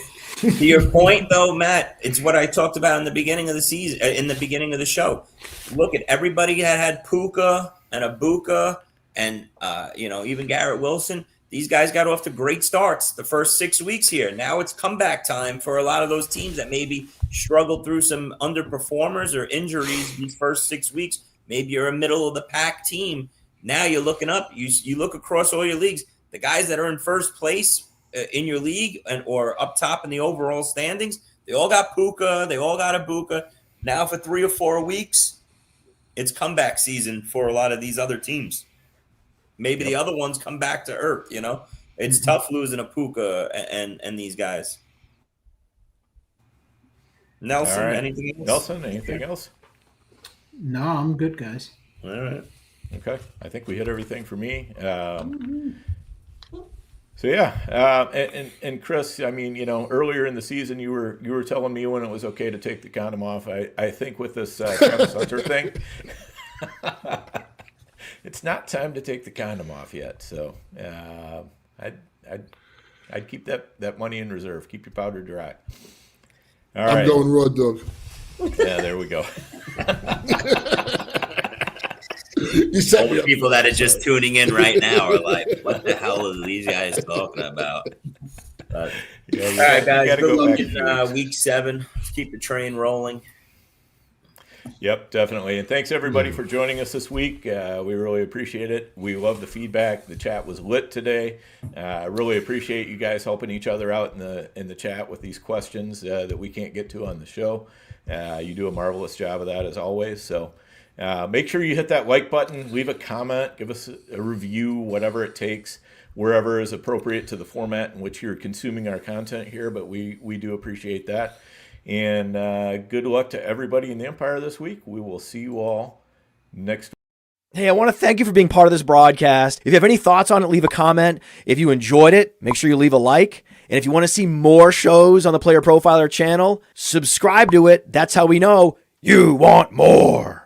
your point though, Matt, it's what I talked about in the beginning of the season, in the beginning of the show. Look at everybody that had Puka and Ibuka and even Garrett Wilson. These guys got off to great starts the first 6 weeks here. Now it's comeback time for a lot of those teams that maybe struggled through some underperformers or injuries these first 6 weeks. Maybe you're a middle of the pack team. Now you're looking up. You look across all your leagues. The guys that are in first place in your league or up top in the overall standings, they all got Puka. They all got Ibuka. Now for 3 or 4 weeks, it's comeback season for a lot of these other teams. Maybe the other ones come back to earth. It's tough losing a Puka and these guys. Nelson, right. Anything else? Nelson, anything else? No, I'm good, guys. All right. Okay, I think we hit everything for me. So yeah, and Chris, I mean, earlier in the season, you were telling me when it was okay to take the condom off. I think with this Travis Hunter thing, it's not time to take the condom off yet. So I'd keep that money in reserve. Keep your powder dry. All right. I'm going raw dog. Yeah, there we go. All the people that are just tuning in right now are like, what the hell are these guys talking about? All right, guys, good luck in week 7. Let's keep the train rolling. Yep, definitely. And thanks, everybody, for joining us this week. We really appreciate it. We love the feedback. The chat was lit today. I really appreciate you guys helping each other out in the chat with these questions that we can't get to on the show. You do a marvelous job of that, as always. So make sure you hit that like button, leave a comment, give us a review, whatever it takes, wherever is appropriate to the format in which you're consuming our content here. But we do appreciate that. And good luck to everybody in the Empire this week. We will see you all next week. Hey, I want to thank you for being part of this broadcast. If you have any thoughts on it, leave a comment. If you enjoyed it, make sure you leave a like. And if you want to see more shows on the Player Profiler channel, subscribe to it. That's how we know you want more.